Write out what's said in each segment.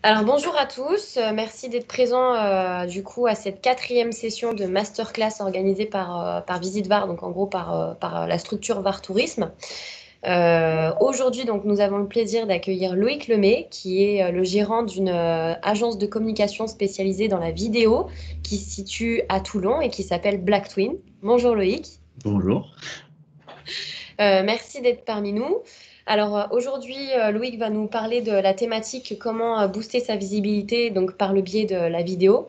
Alors bonjour à tous, merci d'être présents du coup à cette quatrième session de masterclass organisée par Visite VAR, donc en gros par la structure VAR Tourisme. Aujourd'hui donc nous avons le plaisir d'accueillir Loïc Lemay qui est le gérant d'une agence de communication spécialisée dans la vidéo qui se situe à Toulon et qui s'appelle Black Twin. Bonjour Loïc. Bonjour. Merci d'être parmi nous. Alors aujourd'hui, Loïc va nous parler de la thématique comment booster sa visibilité donc par le biais de la vidéo.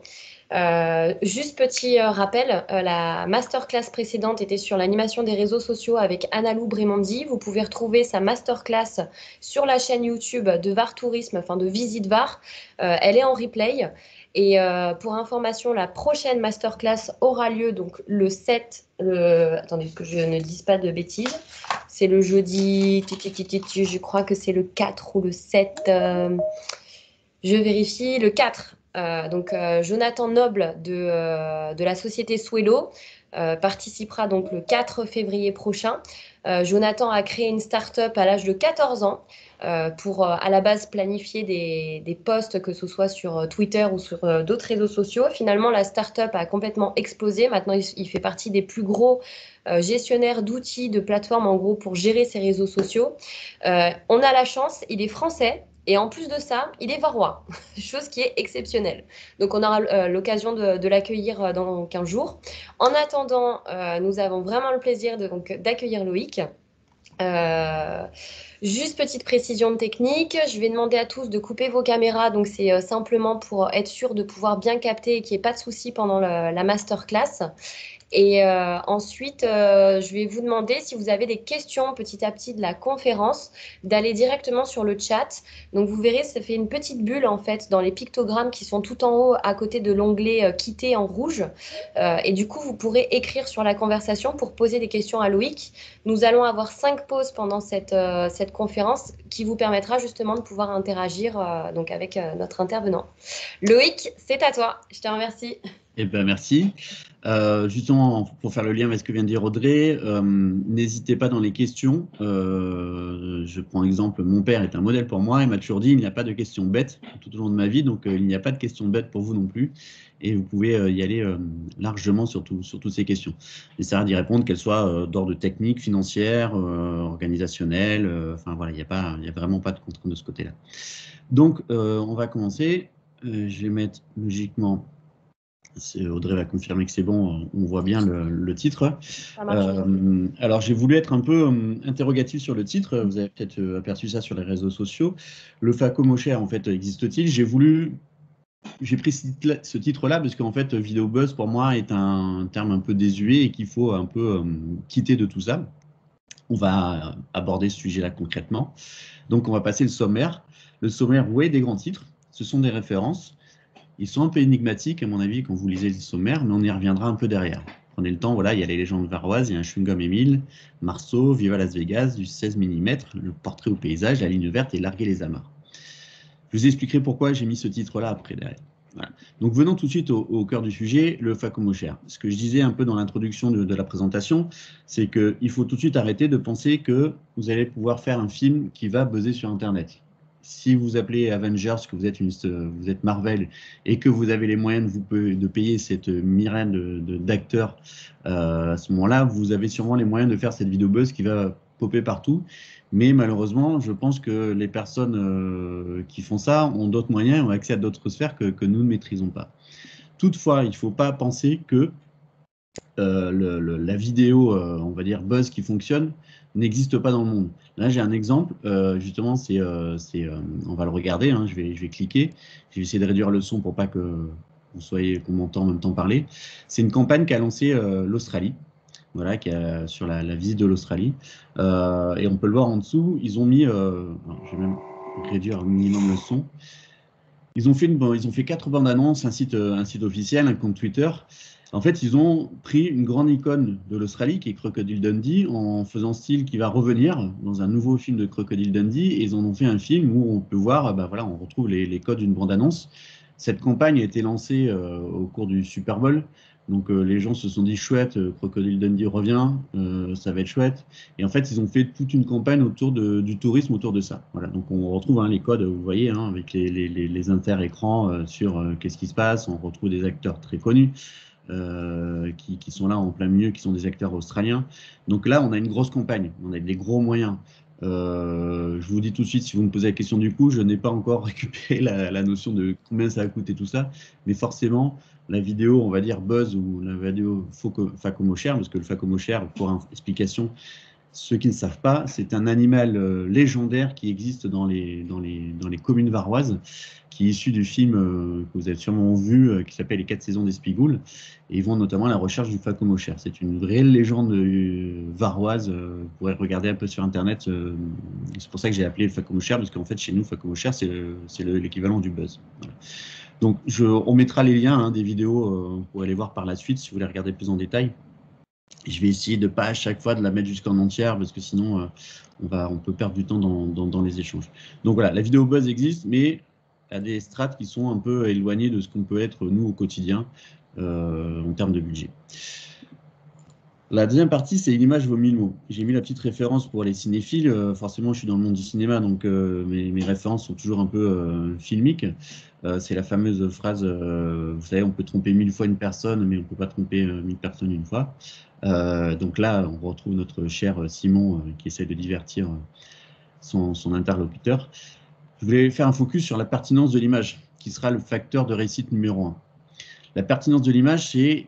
Juste petit rappel, la masterclass précédente était sur l'animation des réseaux sociaux avec Annalou Brémondi. Vous pouvez retrouver sa masterclass sur la chaîne YouTube de VAR Tourisme, enfin de Visite VAR. Elle est en replay. Et pour information, la prochaine masterclass aura lieu donc le 7, attendez que je ne dise pas de bêtises, c'est le jeudi, je crois que c'est le 4 ou le 7, je vérifie, le 4. Jonathan Noble de la société Swello participera donc le 4 février prochain. Jonathan a créé une start-up à l'âge de 14 ans pour à la base planifier des posts, que ce soit sur Twitter ou sur d'autres réseaux sociaux. Finalement, la start-up a complètement explosé. Maintenant, il fait partie des plus gros gestionnaires d'outils, de plateformes, en gros, pour gérer ses réseaux sociaux. On a la chance, il est français. Et en plus de ça, il est varois, chose qui est exceptionnelle. Donc, on aura l'occasion de l'accueillir dans 15 jours. En attendant, nous avons vraiment le plaisir d'accueillir Loïc. Juste petite précision technique, je vais demander à tous de couper vos caméras, donc c'est simplement pour être sûr de pouvoir bien capter et qu'il n'y ait pas de soucis pendant la masterclass. Et ensuite, je vais vous demander si vous avez des questions petit à petit de la conférence, d'aller directement sur le chat. Donc vous verrez, ça fait une petite bulle en fait dans les pictogrammes qui sont tout en haut à côté de l'onglet quitter en rouge. Et du coup, vous pourrez écrire sur la conversation pour poser des questions à Loïc. Nous allons avoir 5 pauses pendant cette conférence qui vous permettra justement de pouvoir interagir donc avec notre intervenant. Loïc, c'est à toi. Je te remercie. Eh ben, merci. Justement, pour faire le lien avec ce que vient de dire Audrey, n'hésitez pas dans les questions. Je prends exemple, mon père est un modèle pour moi. Il m'a toujours dit, il n'y a pas de questions bêtes tout au long de ma vie, donc il n'y a pas de questions bêtes pour vous non plus. Et vous pouvez y aller largement sur toutes ces questions. J'essaierai d'y répondre, qu'elles soient d'ordre technique, financière, organisationnelle. Enfin voilà, il n'y a vraiment pas de contrainte de ce côté-là. Donc, on va commencer. Je vais mettre logiquement... Audrey va confirmer que c'est bon, on voit bien le titre. Alors, j'ai voulu être un peu interrogatif sur le titre. Vous avez peut-être aperçu ça sur les réseaux sociaux. Le FACO Moshare, en fait, existe-t-il? J'ai pris ce titre-là parce qu'en fait, vidéo buzz, pour moi, est un terme un peu désuet et qu'il faut un peu quitter de tout ça. On va aborder ce sujet-là concrètement. Donc, on va passer le sommaire. Le sommaire, oui, des grands titres. Ce sont des références. Ils sont un peu énigmatiques, à mon avis, quand vous lisez le sommaire, mais on y reviendra un peu derrière. Prenez le temps, voilà, il y a les légendes varoises, il y a un chewing-gum Émile, Marceau, Viva Las Vegas, du 16 mm, le portrait au paysage, la ligne verte et larguer les amarres. Je vous expliquerai pourquoi j'ai mis ce titre-là après derrière. Voilà. Donc venons tout de suite au cœur du sujet, le FACO Moshare. Ce que je disais un peu dans l'introduction de la présentation, c'est qu'il faut tout de suite arrêter de penser que vous allez pouvoir faire un film qui va buzzer sur Internet. Si vous appelez Avengers, que vous êtes Marvel et que vous avez les moyens de payer cette myriade d'acteurs, à ce moment-là, vous avez sûrement les moyens de faire cette vidéo buzz qui va popper partout. Mais malheureusement, je pense que les personnes qui font ça ont d'autres moyens, ont accès à d'autres sphères que nous ne maîtrisons pas. Toutefois, il ne faut pas penser que la vidéo, on va dire, buzz qui fonctionne n'existe pas dans le monde. Là, j'ai un exemple, justement, on va le regarder, hein, je vais cliquer, je vais essayer de réduire le son pour pas qu'on m'entende en même temps parler. C'est une campagne qu'a lancée l'Australie, voilà, sur la visite de l'Australie. Et on peut le voir en dessous, ils ont mis, je vais même réduire au minimum le son. Ils ont fait 4 bandes annonces, un site officiel, un compte Twitter. En fait, ils ont pris une grande icône de l'Australie, qui est Crocodile Dundee, en faisant style qui va revenir dans un nouveau film de Crocodile Dundee. Et ils en ont fait un film où on peut voir, voilà, on retrouve les codes d'une bande annonce. Cette campagne a été lancée au cours du Super Bowl. Donc les gens se sont dit chouette, Crocodile Dundee revient, ça va être chouette. Et en fait, ils ont fait toute une campagne autour du tourisme autour de ça. Voilà. Donc on retrouve les codes, vous voyez, avec les inter-écrans sur qu'est-ce qui se passe. On retrouve des acteurs très connus qui sont là en plein milieu, qui sont des acteurs australiens. Donc là, on a une grosse campagne, on a des gros moyens. Je vous dis tout de suite, si vous me posez la question du coût, je n'ai pas encore récupéré la notion de combien ça a coûté tout ça, mais forcément, la vidéo, on va dire buzz ou la vidéo Phacomocher, parce que le Phacomocher, pour explication, ceux qui ne savent pas, c'est un animal légendaire qui existe dans les communes varoises, qui est issu du film que vous avez sûrement vu, qui s'appelle Les 4 saisons d'Espigoule, et ils vont notamment à la recherche du Phacomocher. C'est une vraie légende varoise, vous pourrez regarder un peu sur Internet, c'est pour ça que j'ai appelé le Phacomocher, parce qu'en fait, chez nous, Phacomocher, c'est l'équivalent du buzz. Voilà. Donc, on mettra les liens des vidéos, vous pourrez les voir par la suite, si vous voulez regarder plus en détail. Je vais essayer de pas à chaque fois de la mettre jusqu'en entière parce que sinon on peut perdre du temps dans les échanges. Donc voilà, la vidéo buzz existe, mais il y a des strates qui sont un peu éloignées de ce qu'on peut être nous au quotidien en termes de budget. La deuxième partie, c'est l'image vaut 1000 mots. J'ai mis la petite référence pour les cinéphiles. Forcément, je suis dans le monde du cinéma, donc mes références sont toujours un peu filmiques. C'est la fameuse phrase, vous savez, on peut tromper 1000 fois une personne, mais on ne peut pas tromper 1000 personnes une fois. Donc là, on retrouve notre cher Simon qui essaie de divertir son interlocuteur. Je voulais faire un focus sur la pertinence de l'image, qui sera le facteur de réussite numéro 1. La pertinence de l'image, c'est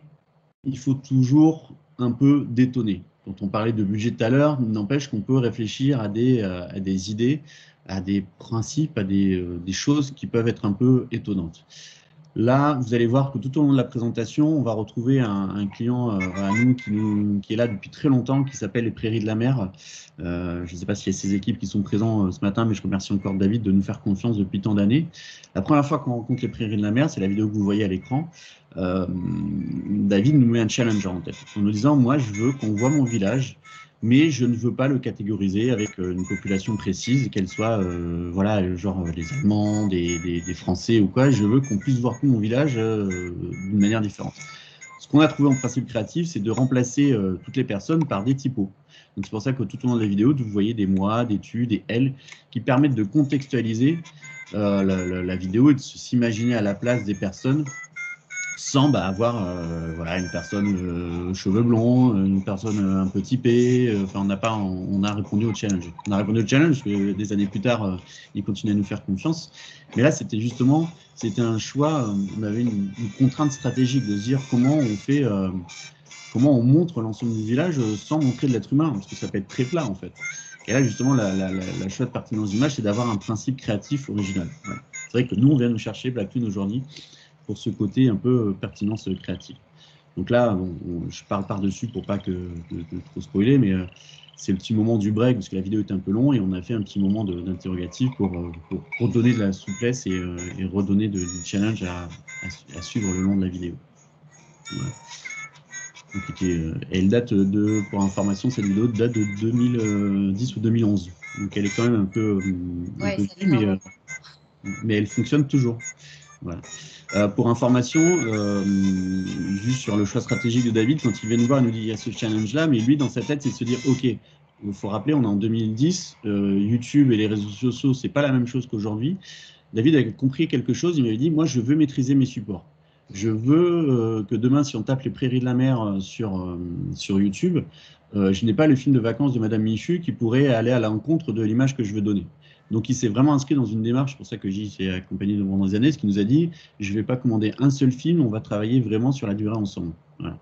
il faut toujours un peu détonner. Quand on parlait de budget tout à l'heure, n'empêche qu'on peut réfléchir à des idées, à des principes, à des choses qui peuvent être un peu étonnantes. Là, vous allez voir que tout au long de la présentation, on va retrouver un client à nous qui est là depuis très longtemps, qui s'appelle les Prairies de la Mer. Je ne sais pas s'il y a ces équipes qui sont présentes ce matin, mais je remercie encore David de nous faire confiance depuis tant d'années. La première fois qu'on rencontre les Prairies de la Mer, c'est la vidéo que vous voyez à l'écran. David nous met un challenge en tête, en nous disant, moi, je veux qu'on voit mon village, mais je ne veux pas le catégoriser avec une population précise, qu'elle soit, voilà, genre les Allemands, des Français ou quoi. Je veux qu'on puisse voir tout mon village d'une manière différente. Ce qu'on a trouvé en principe créatif, c'est de remplacer toutes les personnes par des typos. Donc c'est pour ça que tout au long de la vidéo, vous voyez des moi, des tu, des elle, qui permettent de contextualiser la vidéo et de s'imaginer à la place des personnes sans avoir voilà, une personne aux cheveux blonds, une personne un peu typée. Enfin, on a répondu au challenge. On a répondu au challenge parce que des années plus tard, ils continuent à nous faire confiance. Mais là, c'était un choix. On avait une contrainte stratégique de se dire comment on montre l'ensemble du village sans montrer de l'être humain, parce que ça peut être très plat en fait. Et là, justement, la chouette pertinence d'image, c'est d'avoir un principe créatif original. Voilà. C'est vrai que nous, on vient nous chercher Black Toon aujourd'hui pour ce côté un peu pertinence créative. Donc là, je parle par-dessus pour pas de trop spoiler, mais c'est le petit moment du break, parce que la vidéo est un peu longue, et on a fait un petit moment d'interrogatif pour redonner de la souplesse et redonner du challenge à suivre le long de la vidéo. Voilà. Donc, et elle date pour information, cette vidéo date de 2010 ou 2011. Donc elle est quand même un peu vieille, mais elle fonctionne toujours. Voilà. Pour information, juste sur le choix stratégique de David, quand il vient nous voir, il nous dit il y a ce challenge-là, mais lui, dans sa tête, c'est de se dire ok, il faut rappeler, on est en 2010, YouTube et les réseaux sociaux, c'est pas la même chose qu'aujourd'hui. David a compris quelque chose, il m'avait dit moi, je veux maîtriser mes supports. Je veux que demain, si on tape les Prairies de la Mer sur YouTube, je n'ai pas le film de vacances de Madame Michu qui pourrait aller à l'encontre de l'image que je veux donner. Donc, il s'est vraiment inscrit dans une démarche, c'est pour ça que j'y s'est accompagné pendant des années, ce qui nous a dit, je ne vais pas commander un seul film, on va travailler vraiment sur la durée ensemble. Voilà.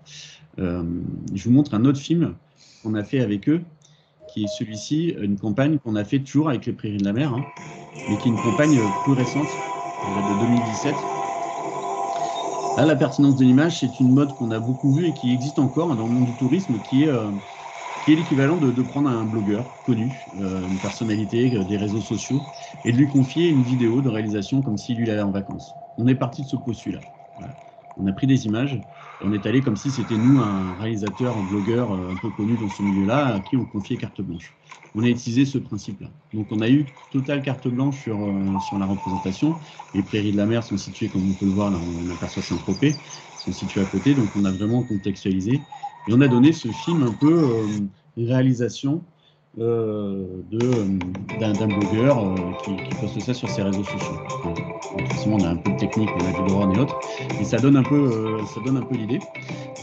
Je vous montre un autre film qu'on a fait avec eux, qui est celui-ci, une campagne qu'on a fait toujours avec les Prairies de la Mer, mais qui est une campagne plus récente, de 2017. Là, la pertinence de l'image, c'est une mode qu'on a beaucoup vue et qui existe encore dans le monde du tourisme, qui est l'équivalent de prendre un blogueur connu, une personnalité des réseaux sociaux, et de lui confier une vidéo de réalisation comme s'il lui allait en vacances. On est parti de ce postulat. Voilà. On a pris des images, On est allé comme si c'était nous, un réalisateur, un blogueur un peu connu dans ce milieu-là, à qui on confiait carte blanche. On a utilisé ce principe-là. Donc on a eu totale carte blanche sur la représentation. Les prairies de la mer sont situées, comme on peut le voir, là, on aperçoit Saint-Tropez, sont situées à côté, donc on a vraiment contextualisé. Et on a donné ce film un peu réalisation d'un blogueur qui poste ça sur ses réseaux sociaux. Donc, forcément, on a un peu de technique, on a du drone et autres, et ça donne un peu l'idée.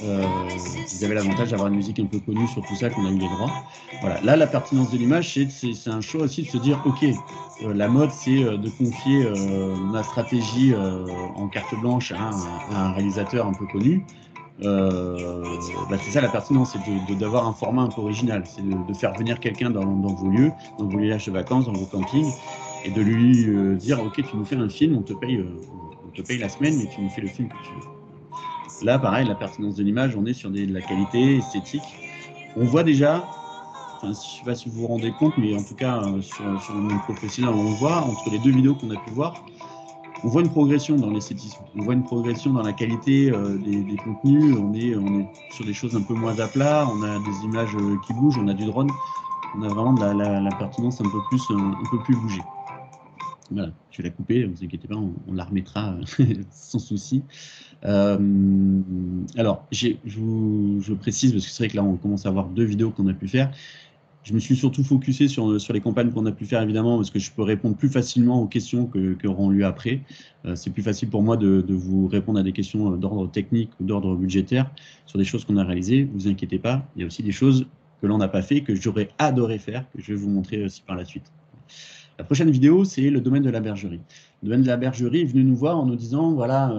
Vous avez l'avantage d'avoir une musique un peu connue sur tout ça, qu'on a eu les droits. Voilà. Là, la pertinence de l'image, c'est un choix aussi de se dire, ok, la mode, c'est de confier ma stratégie en carte blanche à un réalisateur un peu connu. C'est ça la pertinence, c'est d'avoir un format un peu original, c'est de faire venir quelqu'un dans vos lieux, dans vos villages de vacances, dans vos campings, et de lui dire ok, tu nous fais un film, on te paye la semaine, mais tu nous fais le film que tu veux. Là, pareil, la pertinence de l'image, on est sur de la qualité esthétique. On voit déjà, je ne sais pas si vous vous rendez compte, mais en tout cas sur le monde professionnel, on voit entre les deux vidéos qu'on a pu voir. On voit une progression dans l'esthétisme, on voit une progression dans la qualité des contenus, on est sur des choses un peu moins à plat, on a des images qui bougent, on a du drone, on a vraiment de la pertinence un peu plus bougée. Voilà, je vais la couper, ne vous inquiétez pas, on la remettra sans souci. Alors, je précise, parce que c'est vrai que là, on commence à avoir 2 vidéos qu'on a pu faire. Je me suis surtout focusé sur les campagnes qu'on a pu faire, évidemment, parce que je peux répondre plus facilement aux questions qui auront lieu après. C'est plus facile pour moi de vous répondre à des questions d'ordre technique ou d'ordre budgétaire sur des choses qu'on a réalisées. Ne vous inquiétez pas, il y a aussi des choses que l'on n'a pas fait, que j'aurais adoré faire, que je vais vous montrer aussi par la suite. La prochaine vidéo, c'est le domaine de la bergerie. Le domaine de la bergerie est venu nous voir en nous disant, voilà,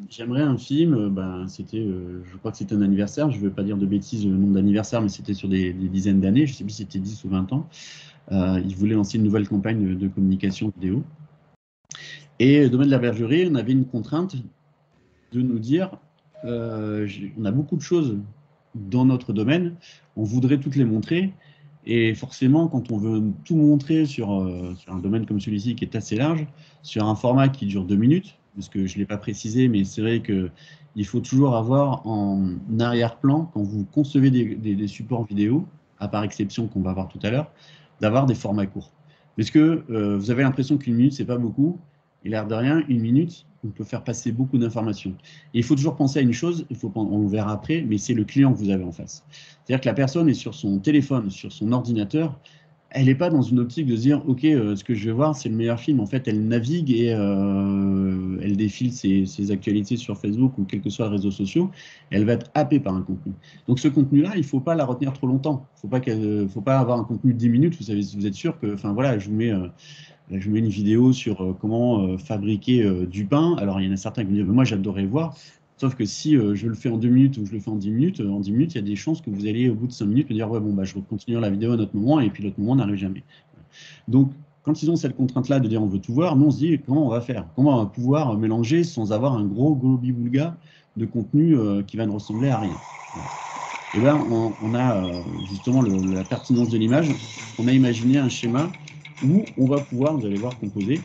j'aimerais un film, c'était, je crois que c'était un anniversaire, je ne veux pas dire de bêtises le nombre d'anniversaires, mais c'était sur des dizaines d'années, je ne sais plus si c'était 10 ou 20 ans. Ils voulaient lancer une nouvelle campagne de communication vidéo. Et le domaine de la bergerie, on avait une contrainte de nous dire, on a beaucoup de choses dans notre domaine, on voudrait toutes les montrer. Et forcément, quand on veut tout montrer sur un domaine comme celui-ci qui est assez large, sur un format qui dure 2 minutes, parce que je ne l'ai pas précisé, mais c'est vrai qu'il faut toujours avoir en arrière-plan, quand vous concevez des supports vidéo, à part exception qu'on va voir tout à l'heure, d'avoir des formats courts. Parce que vous avez l'impression qu'une minute, c'est pas beaucoup, et l'air de rien, une minute, on peut faire passer beaucoup d'informations. Et il faut toujours penser à une chose, on le verra après, mais c'est le client que vous avez en face. C'est-à-dire que la personne est sur son téléphone, sur son ordinateur, elle n'est pas dans une optique de se dire « Ok, ce que je vais voir, c'est le meilleur film ». En fait, elle navigue et elle défile ses actualités sur Facebook ou quel que soit les réseaux sociaux, et elle va être happée par un contenu. Donc ce contenu-là, il ne faut pas la retenir trop longtemps. Il ne faut pas avoir un contenu de 10 minutes, vous êtes sûr que, enfin voilà, je vous mets une vidéo sur comment fabriquer du pain. Alors, il y en a certains qui me disent, moi, j'adorerais voir. Sauf que si je le fais en 2 minutes ou je le fais en 10 minutes, il y a des chances que vous allez, au bout de 5 minutes, me dire, ouais, bon, je vais continuer la vidéo à un autre moment, et puis l'autre moment n'arrive jamais. Donc, quand ils ont cette contrainte-là de dire, on veut tout voir, nous, on se dit, comment on va faire? Comment on va pouvoir mélanger sans avoir un gros globi-boulga de contenu qui va ne ressembler à rien? Et là, on a justement la pertinence de l'image. On a imaginé un schéma où on va pouvoir, vous allez voir, composer.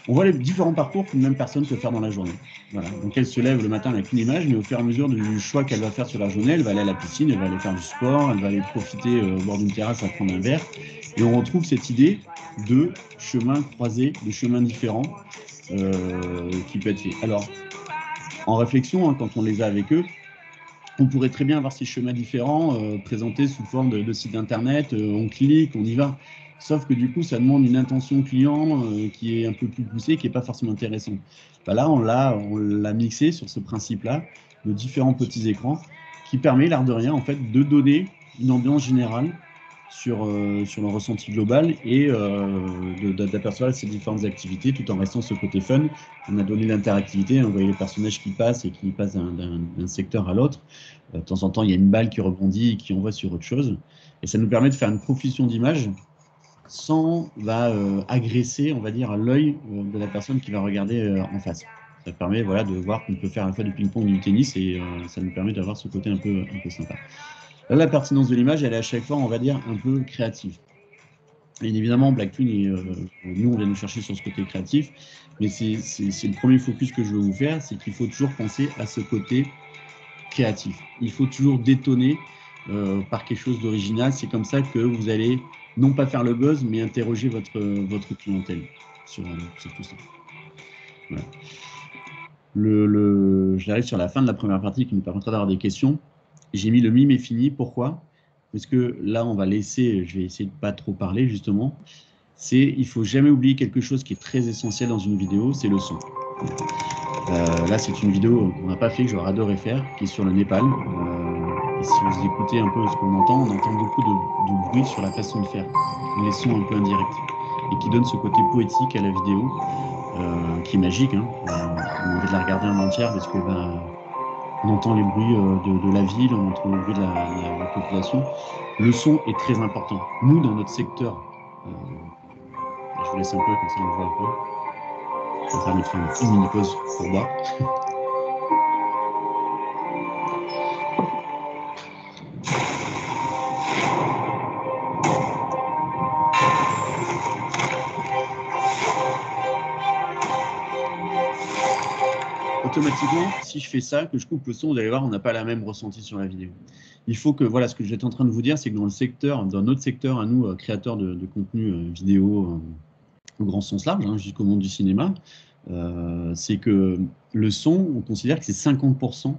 On voit les différents parcours qu'une même personne peut faire dans la journée. Voilà. Donc elle se lève le matin avec une image, mais au fur et à mesure du choix qu'elle va faire sur la journée, elle va aller à la piscine, elle va aller faire du sport, elle va aller profiter au bord d'une terrasse à prendre un verre. Et on retrouve cette idée de chemins croisés, de chemins différents qui peut être fait. Alors, en réflexion, hein, quand on les a avec eux, on pourrait très bien avoir ces chemins différents présentés sous forme de site internet, on clique, on y va. Sauf que du coup, ça demande une intention client qui est un peu plus poussée, qui n'est pas forcément intéressante. Là, on l'a mixé sur ce principe-là, de différents petits écrans, qui permet, l'air de rien, en fait, de donner une ambiance générale sur le ressenti global et d'apercevoir ces différentes activités tout en restant ce côté fun. On a donné l'interactivité, on voyait les personnages qui passent et qui passent d'un secteur à l'autre. De temps en temps, il y a une balle qui rebondit et qui envoie sur autre chose. Et ça nous permet de faire une profusion d'images sans agresser, on va dire, l'œil de la personne qui va regarder en face. Ça permet voilà, de voir qu'on peut faire à la fois du ping-pong et du tennis et ça nous permet d'avoir ce côté un peu sympa. Là, la pertinence de l'image, elle est à chaque fois, on va dire, un peu créative. Et évidemment, Black Twin, nous, on vient nous chercher sur ce côté créatif, mais c'est le premier focus que je veux vous faire, c'est qu'il faut toujours penser à ce côté créatif. Il faut toujours détonner par quelque chose d'original. C'est comme ça que vous allez non pas faire le buzz, mais interroger votre clientèle sur tout ça. Voilà. J'arrive sur la fin de la première partie qui nous permettra d'avoir des questions. J'ai mis le mime est fini. Pourquoi? Parce que là, on va laisser, je vais essayer de pas trop parler justement. Il ne faut jamais oublier quelque chose qui est très essentiel dans une vidéo, c'est le son. Là, c'est une vidéo qu'on n'a pas fait, que j'aurais adoré faire, qui est sur le Népal. Et si vous écoutez un peu ce qu'on entend, on entend beaucoup de bruit sur la façon de faire, les sons un peu indirects, et qui donne ce côté poétique à la vidéo, qui est magique. Hein. On a envie de la regarder en entière parce que on entend les bruits de la ville, on entend les bruits de la population. Le son est très important. Nous, dans notre secteur, je vous laisse un peu, comme ça on voit un peu. Ça me permet de faire une petite mini-pause pour boire. Automatiquement, si je fais ça, que je coupe le son, vous allez voir, on n'a pas la même ressenti sur la vidéo. Il faut que, voilà, ce que j'étais en train de vous dire, c'est que dans notre secteur, à nous, créateurs de contenu vidéo au grand sens large, hein, jusqu'au monde du cinéma, c'est que le son, on considère que c'est 50%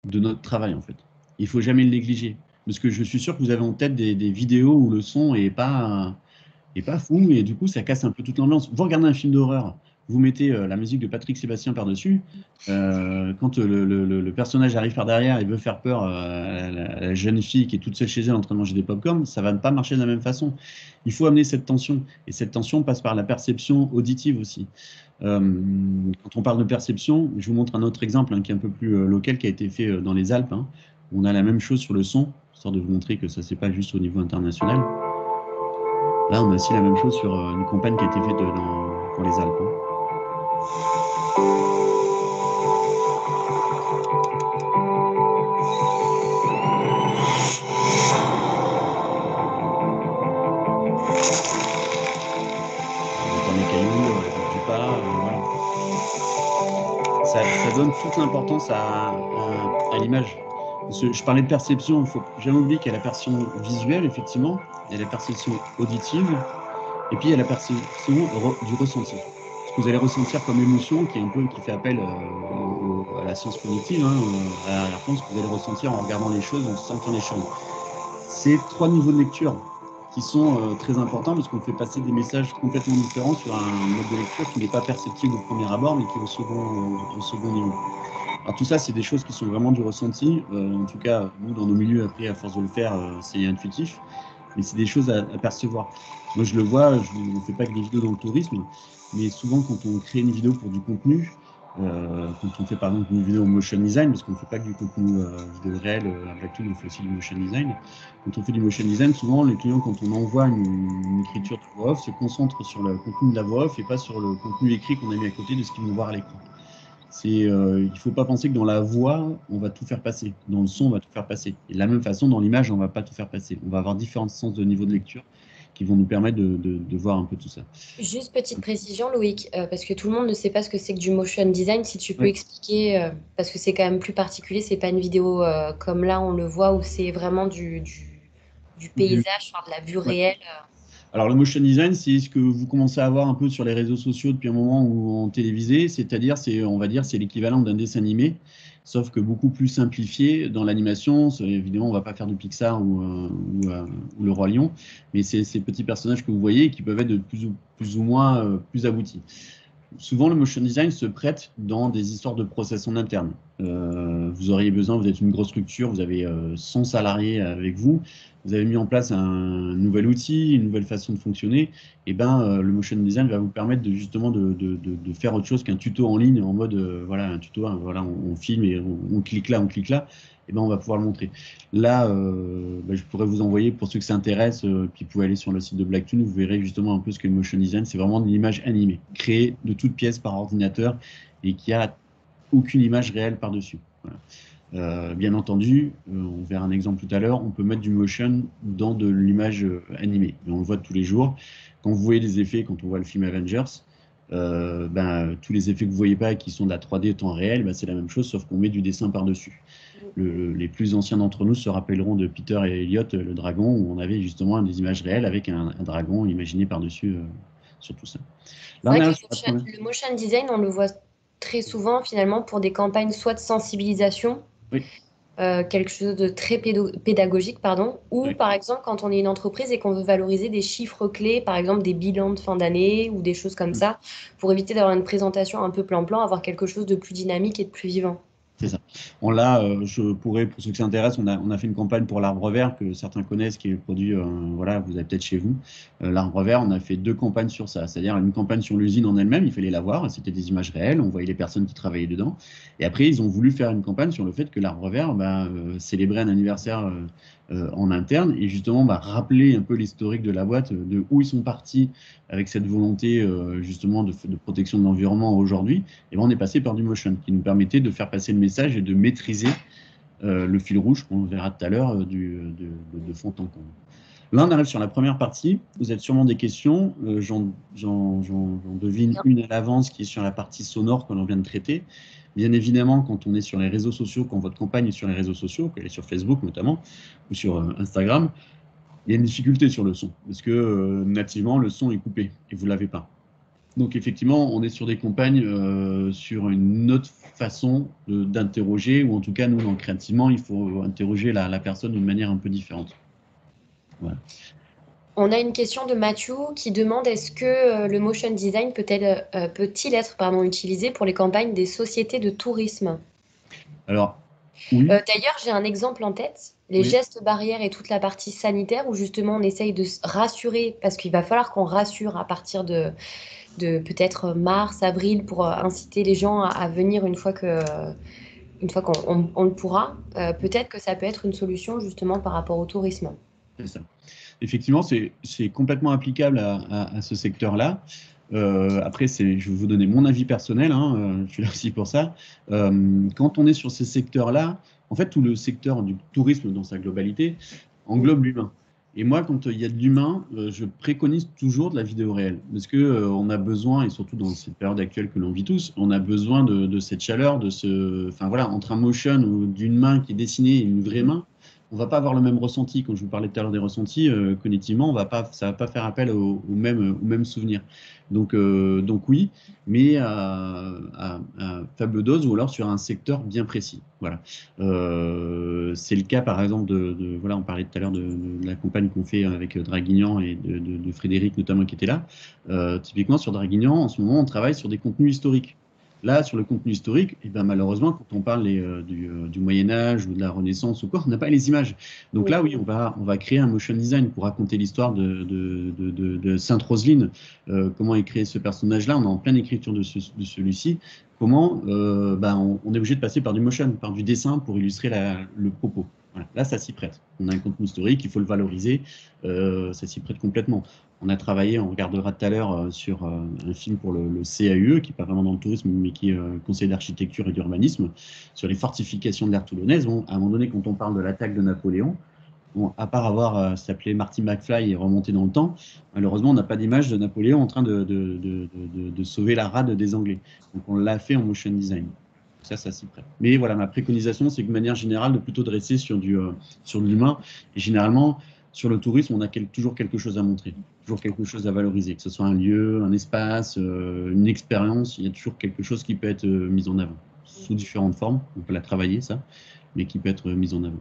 de notre travail, en fait. Il ne faut jamais le négliger. Parce que je suis sûr que vous avez en tête des vidéos où le son n'est pas fou, et du coup, ça casse un peu toute l'ambiance. Vous regardez un film d'horreur, vous mettez la musique de Patrick Sébastien par-dessus, quand le personnage arrive par derrière et veut faire peur à la jeune fille qui est toute seule chez elle en train de manger des pop-corn, ça va pas marcher de la même façon. Il faut amener cette tension, et cette tension passe par la perception auditive aussi. Quand on parle de perception, je vous montre un autre exemple qui est un peu plus local, qui a été fait dans les Alpes. On a la même chose sur le son, histoire de vous montrer que ça, c'est pas juste au niveau international. Là, on a aussi la même chose sur une campagne qui a été faite pour les Alpes. On entend les cailloux, du pas, voilà. Ça donne toute l'importance à l'image. Je parlais de perception, il ne faut jamais oublier qu'il y a la perception visuelle, effectivement, il y a la perception auditive, et puis il y a la perception du ressenti. Ce que vous allez ressentir comme émotion, qui fait appel à la science cognitive, à la réponse que vous allez ressentir en regardant les choses, en sentant les choses. C'est 3 niveaux de lecture qui sont très importants parce qu'on fait passer des messages complètement différents sur un mode de lecture qui n'est pas perceptible au premier abord, mais qui est au second niveau. Alors tout ça, c'est des choses qui sont vraiment du ressenti. En tout cas, nous, dans nos milieux, après, à force de le faire, c'est intuitif. Mais c'est des choses à percevoir. Moi, je le vois, on ne fait pas que des vidéos dans le tourisme, mais souvent, quand on crée une vidéo pour du contenu, quand on fait par exemple une vidéo en motion design, parce qu'on ne fait pas que du contenu vidéo réel, à Blacktoon, on fait aussi du motion design. Quand on fait du motion design, souvent, les clients, quand on envoie une écriture de voix off, se concentrent sur le contenu de la voix off et pas sur le contenu écrit qu'on a mis à côté de ce qu'ils vont voir à l'écran. Il ne faut pas penser que dans la voix, on va tout faire passer. Dans le son, on va tout faire passer. Et de la même façon, dans l'image, on ne va pas tout faire passer. On va avoir différents sens de niveau de lecture qui vont nous permettre de voir un peu tout ça. Juste petite précision, Loïc, parce que tout le monde ne sait pas ce que c'est que du motion design. Si tu peux expliquer, parce que c'est quand même plus particulier, c'est pas une vidéo comme là, on le voit, où c'est vraiment du paysage, enfin, de la vue réelle. Alors, le motion design, c'est ce que vous commencez à voir un peu sur les réseaux sociaux depuis un moment ou en télévisé, c'est-à-dire, on va dire, c'est l'équivalent d'un dessin animé, sauf que beaucoup plus simplifié dans l'animation. Évidemment, on ne va pas faire de Pixar ou le Roi Lion, mais c'est ces petits personnages que vous voyez qui peuvent être de plus ou moins plus aboutis. Souvent, le motion design se prête dans des histoires de process en interne. Vous auriez besoin, vous êtes une grosse structure, vous avez 100 salariés avec vous, vous avez mis en place un nouvel outil, une nouvelle façon de fonctionner, et le motion design va vous permettre justement de faire autre chose qu'un tuto en ligne en mode voilà, un tuto, voilà, on filme et on clique là, et on va pouvoir le montrer. Là, je pourrais vous envoyer, pour ceux que ça intéresse, puis vous pouvez aller sur le site de Blacktoon, vous verrez justement un peu ce qu'est le motion design. C'est vraiment de l'image animée, créée de toutes pièces par ordinateur et qui a aucune image réelle par-dessus. Voilà. Bien entendu, on verra un exemple tout à l'heure, on peut mettre du motion dans de l'image animée. Mais on le voit tous les jours. Quand vous voyez des effets, quand on voit le film Avengers, tous les effets que vous ne voyez pas qui sont de la 3D temps réel, c'est la même chose, sauf qu'on met du dessin par-dessus. les plus anciens d'entre nous se rappelleront de Peter et Elliot, le dragon, où on avait justement des images réelles avec un dragon imaginé par-dessus sur tout ça. Là, C'est on vrai que est sur la première. le motion design, on le voit très souvent finalement pour des campagnes soit de sensibilisation, Oui, quelque chose de très pédagogique, pardon, ou oui. par exemple quand on est une entreprise et qu'on veut valoriser des chiffres clés, par exemple des bilans de fin d'année ou des choses comme ça, pour éviter d'avoir une présentation un peu plan-plan, avoir quelque chose de plus dynamique et de plus vivant. C'est ça. On l'a, je pourrais, pour ceux qui s'intéressent, on a fait une campagne pour l'arbre vert que certains connaissent, qui est produit, voilà, vous avez peut-être chez vous. L'arbre vert, on a fait 2 campagnes sur ça, c'est-à-dire une campagne sur l'usine en elle-même, il fallait la voir, c'était des images réelles, on voyait les personnes qui travaillaient dedans. Et après, ils ont voulu faire une campagne sur le fait que l'arbre vert célébrait un anniversaire en interne et justement rappeler un peu l'historique de la boîte, de où ils sont partis avec cette volonté justement de protection de l'environnement aujourd'hui. Et ben, on est passé par du motion qui nous permettait de faire passer le message et de maîtriser le fil rouge qu'on verra tout à l'heure de fond en comble. Là, on arrive sur la première partie. Vous avez sûrement des questions. J'en devine une à l'avance qui est sur la partie sonore que l'on vient de traiter. Bien évidemment, quand on est sur les réseaux sociaux, quand votre campagne est sur les réseaux sociaux, qu'elle est sur Facebook notamment, ou sur Instagram, il y a une difficulté sur le son, parce que nativement, le son est coupé et vous ne l'avez pas. Donc effectivement, on est sur des campagnes sur une autre façon d'interroger, ou en tout cas, nous, créativement, il faut interroger la personne d'une manière un peu différente. Voilà. On a une question de Mathieu qui demande est-ce que le motion design peut-il être pardon, utilisé pour les campagnes des sociétés de tourisme? Alors, oui, D'ailleurs, j'ai un exemple en tête, les oui, gestes barrières et toute la partie sanitaire où justement on essaye de rassurer, parce qu'il va falloir qu'on rassure à partir de peut-être mars, avril, pour inciter les gens à venir une fois qu'on on le pourra. Peut-être que ça peut être une solution justement par rapport au tourisme. c'est ça. Effectivement, c'est complètement applicable à ce secteur-là. Après, je vais vous donner mon avis personnel, hein, je suis là aussi pour ça. Quand on est sur ces secteurs-là, en fait, tout le secteur du tourisme dans sa globalité englobe l'humain. Et moi, quand il y a de l'humain, je préconise toujours de la vidéo réelle. Parce que, on a besoin, et surtout dans cette période actuelle que l'on vit tous, on a besoin de cette chaleur, enfin voilà, entre un motion ou d'une main qui est dessinée et une vraie main, on va pas avoir le même ressenti. Quand je vous parlais tout à l'heure des ressentis, cognitivement, ça va pas faire appel au même souvenir. Donc oui, mais à faible dose ou alors sur un secteur bien précis. Voilà. C'est le cas, par exemple, voilà, on parlait tout à l'heure de la campagne qu'on fait avec Draguignan et de Frédéric, notamment, qui était là. Typiquement, sur Draguignan, en ce moment, on travaille sur des contenus historiques. Là, sur le contenu historique, eh ben, malheureusement, quand on parle du Moyen-Âge ou de la Renaissance ou quoi, on n'a pas les images. Donc là, oui, on va créer un motion design pour raconter l'histoire de Sainte-Roseline. Comment est créé ce personnage-là? On est en pleine écriture de celui-ci. Comment on est obligé de passer par du motion, par du dessin pour illustrer le propos. Voilà. Là, ça s'y prête. On a un contenu historique, il faut le valoriser. Ça s'y prête complètement. On a travaillé, on regardera tout à l'heure sur un film pour le CAUE, qui n'est pas vraiment dans le tourisme, mais qui est Conseil d'architecture et d'urbanisme, sur les fortifications de l'aire toulonnaise. Bon, à un moment donné, quand on parle de l'attaque de Napoléon, bon, à part avoir s'appelé Marty McFly et remonté dans le temps, malheureusement, on n'a pas d'image de Napoléon en train de sauver la rade des Anglais. Donc on l'a fait en motion design. Ça s'y prête. Mais voilà, ma préconisation, c'est que de manière générale, de plutôt dresser sur de l'humain. Et généralement, sur le tourisme, on a toujours quelque chose à montrer, toujours quelque chose à valoriser, que ce soit un lieu, un espace, une expérience, il y a toujours quelque chose qui peut être mis en avant, sous différentes formes. On peut la travailler, ça, mais qui peut être mis en avant.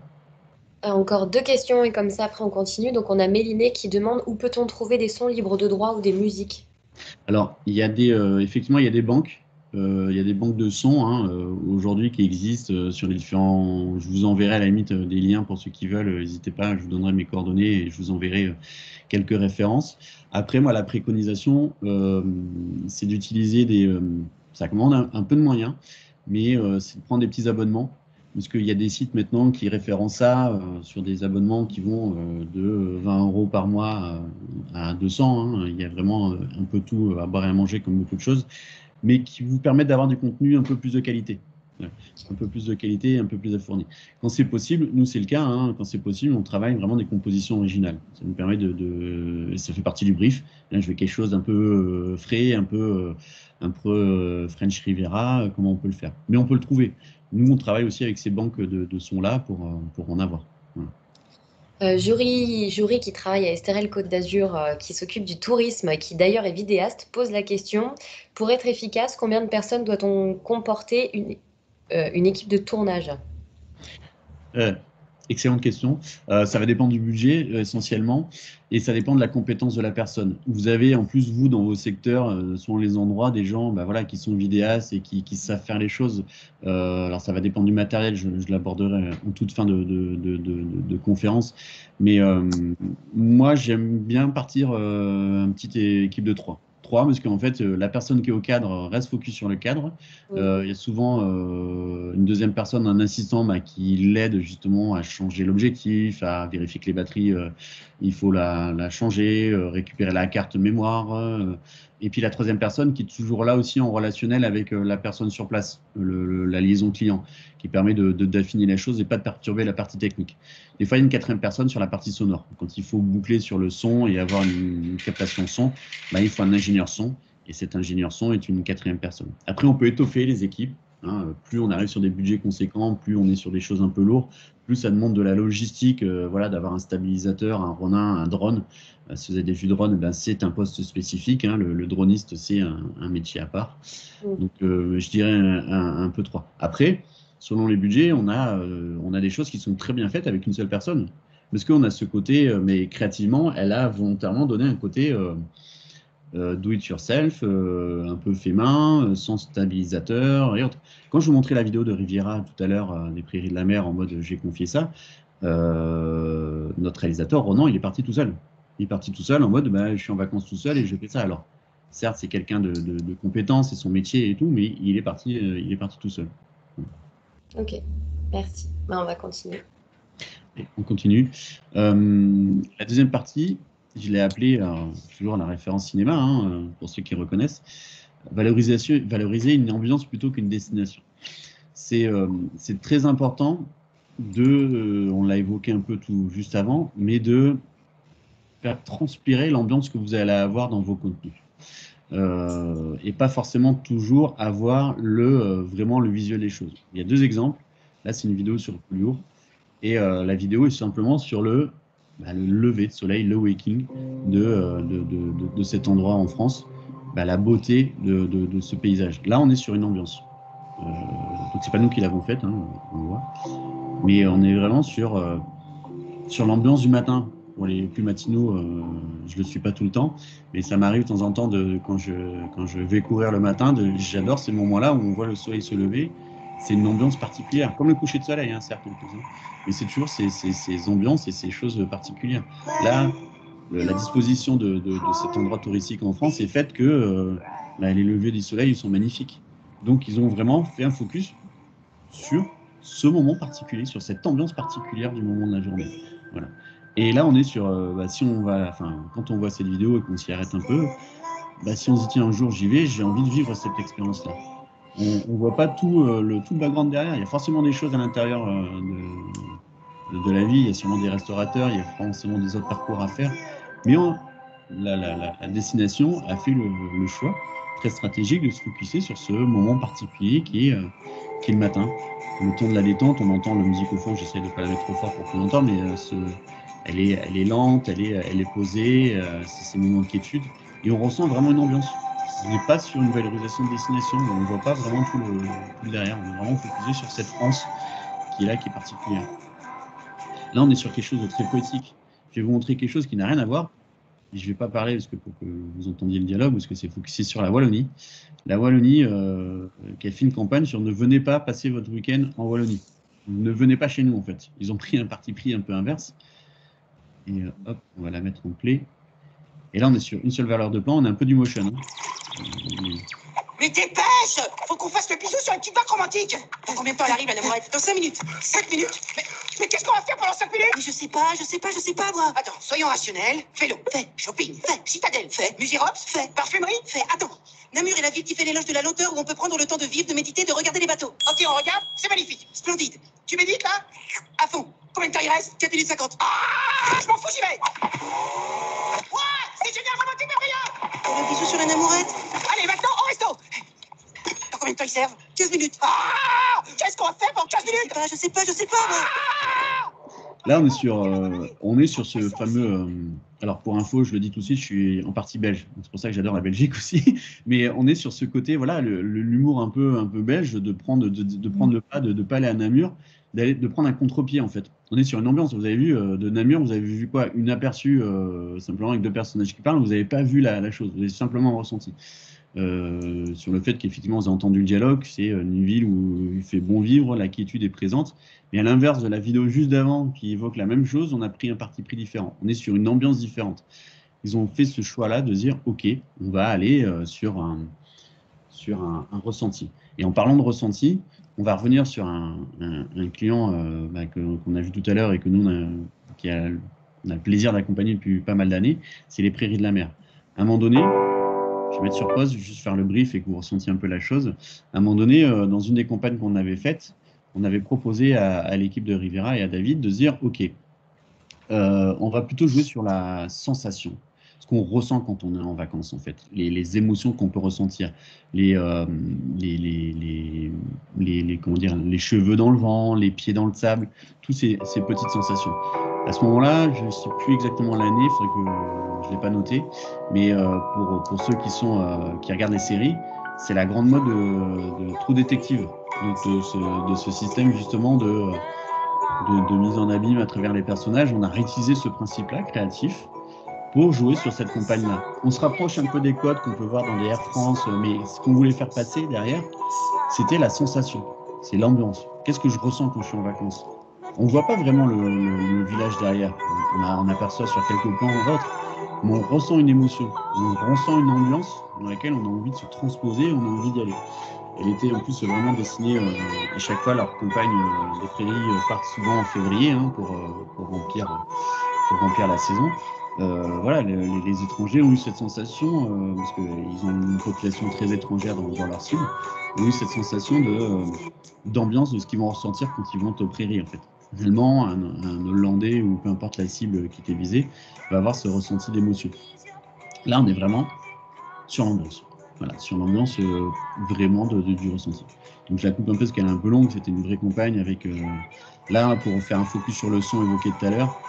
Encore deux questions et comme ça après on continue. Donc on a Méliné qui demande où peut-on trouver des sons libres de droit ou des musiques? Alors, effectivement, il y a des banques. Il y a des banques de sons hein, aujourd'hui qui existent sur les différents. Je vous enverrai à la limite des liens pour ceux qui veulent. N'hésitez pas, je vous donnerai mes coordonnées et je vous enverrai quelques références. Après, moi, la préconisation, c'est d'utiliser ça commande un peu de moyens, mais c'est de prendre des petits abonnements. Parce qu'il y a des sites maintenant qui référencent ça sur des abonnements qui vont de 20 euros par mois à 200. Hein. Il y a vraiment un peu tout à boire et à manger comme beaucoup de choses, mais qui vous permettent d'avoir du contenu un peu plus de qualité. Un peu plus de qualité, un peu plus à fournir. Quand c'est possible, nous c'est le cas, hein, quand c'est possible, on travaille vraiment des compositions originales. Ça nous permet ça fait partie du brief. Là, je veux quelque chose d'un peu frais, un peu French Riviera, comment on peut le faire. Mais on peut le trouver. Nous, on travaille aussi avec ces banques de sons-là pour en avoir. Voilà. Jury qui travaille à Estérel Côte d'Azur, qui s'occupe du tourisme, qui d'ailleurs est vidéaste, pose la question, pour être efficace, combien de personnes doit-on comporter une équipe de tournage? Euh, Excellente question. Ça va dépendre du budget essentiellement et ça dépend de la compétence de la personne. Vous avez en plus, vous, dans vos secteurs, selon les endroits, des gens bah, voilà, qui sont vidéastes et qui savent faire les choses. Alors ça va dépendre du matériel, je l'aborderai en toute fin de conférence. Mais moi, j'aime bien partir une petite équipe de trois. Trois, parce qu'en fait, la personne qui est au cadre reste focus sur le cadre. Il y a souvent une deuxième personne, un assistant qui l'aide justement à changer l'objectif, à vérifier que les batteries, il faut la changer, récupérer la carte mémoire. Et puis la troisième personne qui est toujours là aussi en relationnel avec la personne sur place, la liaison client, qui permet d'affiner la chose et pas de perturber la partie technique. Des fois, il y a une quatrième personne sur la partie sonore. Quand il faut boucler sur le son et avoir une captation son, il faut un ingénieur son. Et cet ingénieur son est une quatrième personne. Après, on peut étoffer les équipes. Hein, plus on arrive sur des budgets conséquents, plus on est sur des choses un peu lourdes, plus ça demande de la logistique, voilà, d'avoir un stabilisateur, un Ronin, un drone. Si vous avez des vues de drone, c'est un poste spécifique. Hein, le droniste, c'est un métier à part. Donc, je dirais un peu trois. Après, selon les budgets, on a des choses qui sont très bien faites avec une seule personne. Parce qu'on a ce côté, mais créativement, elle a volontairement donné un côté do it yourself, un peu fait main, sans stabilisateur et autres. Quand je vous montrais la vidéo de Riviera tout à l'heure, des Prairies de la Mer, en mode j'ai confié ça, notre réalisateur, Ronan, il est parti tout seul. Il est parti tout seul en mode je suis en vacances tout seul et je fais ça. Alors, certes, c'est quelqu'un de compétent, c'est son métier et tout, mais il est parti tout seul. Ok, merci. On va continuer. Et on continue. La deuxième partie, je l'ai appelée, toujours la référence cinéma, hein, pour ceux qui reconnaissent, valoriser une ambiance plutôt qu'une destination. C'est très important on l'a évoqué un peu tout juste avant, mais de faire transpirer l'ambiance que vous allez avoir dans vos contenus. Et pas forcément toujours avoir vraiment le visuel des choses. Il y a deux exemples. Là, c'est une vidéo sur le plus lourd. Et la vidéo est simplement sur le lever de soleil, le waking de cet endroit en France, la beauté de ce paysage. Là, on est sur une ambiance. Donc, c'est pas nous qui l'avons faite, hein, on le voit. Mais on est vraiment sur l'ambiance du matin. Pour les plus matinaux, je ne le suis pas tout le temps, mais ça m'arrive de temps en temps, quand je vais courir le matin, j'adore ces moments-là où on voit le soleil se lever. C'est une ambiance particulière, comme le coucher de soleil, hein, certes, mais c'est toujours ces ambiances et ces choses particulières. Là, la disposition de cet endroit touristique en France est faite que les levées du soleil sont magnifiques. Donc, ils ont vraiment fait un focus sur ce moment particulier, sur cette ambiance particulière du moment de la journée. Voilà. Et là, on est sur, quand on voit cette vidéo et qu'on s'y arrête un peu, si on se dit un jour j'y vais, j'ai envie de vivre cette expérience-là. On ne voit pas tout le background derrière. Il y a forcément des choses à l'intérieur de la vie. Il y a sûrement des restaurateurs, il y a forcément des autres parcours à faire. Mais la destination a fait le choix très stratégique de se focuser sur ce moment particulier qui est le matin. Le temps de la détente, on entend la musique au fond, j'essaie de ne pas la mettre trop fort pour qu'on l'entende, mais elle est lente, elle est posée, c'est ces moments de quiétude, et on ressent vraiment une ambiance. On n'est pas sur une valorisation de destination, on ne voit pas vraiment tout le derrière, on est vraiment focusé sur cette France qui est là, qui est particulière. Là, on est sur quelque chose de très poétique. Je vais vous montrer quelque chose qui n'a rien à voir. Je ne vais pas parler pour que vous entendiez le dialogue, parce que c'est focusé sur la Wallonie. La Wallonie qui a fait une campagne sur ne venez pas passer votre week-end en Wallonie. Ne venez pas chez nous, en fait. Ils ont pris un parti pris un peu inverse. Et hop, on va la mettre en play. Et là, on est sur une seule valeur de plan. On a un peu du motion. Hein. Mais dépêche! Faut qu'on fasse le bisou sur une petite barque romantique! Dans combien de temps elle arrive, la Namourette? Dans 5 minutes. 5 minutes? Mais qu'est-ce qu'on va faire pendant 5 minutes? Mais je sais pas, moi. Attends, soyons rationnels. Fais-le. Fait. Shopping. Fait. Citadelle. Fait. Musirops. Fait. Parfumerie. Fait. Attends. Namur est la ville qui fait l'éloge de la lenteur où on peut prendre le temps de vivre, de méditer, de regarder les bateaux. Ok, on regarde. C'est magnifique. Splendide. Tu médites, là? À fond. Combien de temps il reste? 4 minutes 50. Ah! Je m'en fous, j'y vais! Ouais! C'est génial, romantique, merveilleux! Pour le bisou sur la Namourette. Allez, maintenant, au resto! Dans combien de temps ils servent? 15 minutes. Ah! Qu'est-ce qu'on va faire pendant 15 minutes? Je sais pas, moi. Ah! Là, on est sur ce fameux. Alors, pour info, je le dis tout de suite, je suis en partie belge. C'est pour ça que j'adore la Belgique aussi. Mais on est sur ce côté, voilà, l'humour un peu belge, de prendre le pas, de ne pas aller à Namur, de prendre un contre-pied, en fait. On est sur une ambiance, vous avez vu, de Namur, vous avez vu quoi? Une aperçue, simplement avec deux personnages qui parlent, vous n'avez pas vu la chose, vous avez simplement ressenti. Sur le fait qu'effectivement, vous avez entendu le dialogue, c'est une ville où il fait bon vivre, la quiétude est présente. Mais à l'inverse de la vidéo juste d'avant qui évoque la même chose, on a pris un parti pris différent. On est sur une ambiance différente. Ils ont fait ce choix-là de dire, OK, on va aller sur un ressenti. Et en parlant de ressenti, on va revenir sur un client qu'on a vu tout à l'heure et que nous, on a le plaisir d'accompagner depuis pas mal d'années, c'est les Prairies de la Mer. À un moment donné, je vais mettre sur pause, juste faire le brief et que vous ressentiez un peu la chose. À un moment donné, dans une des campagnes qu'on avait faites, on avait proposé à l'équipe de Rivera et à David de se dire, OK, on va plutôt jouer sur la sensation, ce qu'on ressent quand on est en vacances, en fait, les émotions qu'on peut ressentir, comment dire, les cheveux dans le vent, les pieds dans le sable, toutes ces petites sensations. À ce moment-là, je ne sais plus exactement l'année, il faudrait que je ne l'ai pas noté, mais pour ceux qui regardent les séries, c'est la grande mode de True Detective, de ce système justement de mise en abîme à travers les personnages. On a réutilisé ce principe-là, créatif, pour jouer sur cette campagne-là. On se rapproche un peu des codes qu'on peut voir dans les Air France, mais ce qu'on voulait faire passer derrière, c'était la sensation, c'est l'ambiance. Qu'est-ce que je ressens quand je suis en vacances? On ne voit pas vraiment le village derrière. On aperçoit sur quelques plans ou autres, mais on ressent une émotion, on ressent une ambiance dans laquelle on a envie de se transposer, on a envie d'y aller. Elle était en plus vraiment dessinée à chaque fois. Leurs campagnes des prairies partent souvent en février pour remplir la saison. Voilà, les étrangers ont eu cette sensation, parce qu'ils ont une population très étrangère dans leur cible, ont eu cette sensation d'ambiance de ce qu'ils vont ressentir quand ils vont aux prairies, en fait. Finalement, un Hollandais ou peu importe la cible qui était visée va avoir ce ressenti d'émotion. Là, on est vraiment sur l'ambiance. Voilà, sur l'ambiance vraiment du ressenti. Donc je la coupe un peu parce qu'elle est un peu longue, c'était une vraie campagne avec, là, pour faire un focus sur le son évoqué tout à l'heure,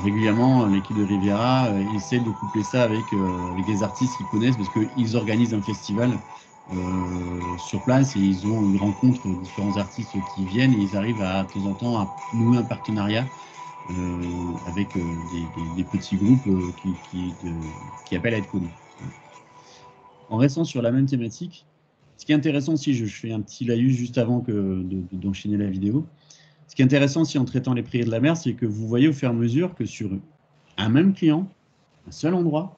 régulièrement, l'équipe de Riviera essaie de coupler ça avec des artistes qu'ils connaissent parce qu'ils organisent un festival sur place et ils rencontrent différents artistes qui viennent et ils arrivent de temps en temps à nouer un partenariat avec des petits groupes qui appellent à être connus. En restant sur la même thématique, ce qui est intéressant aussi, je fais un petit laïus juste avant d'enchaîner la vidéo. Ce qui est intéressant aussi en traitant les prairies de la mer, c'est que vous voyez au fur et à mesure que sur un même client, un seul endroit,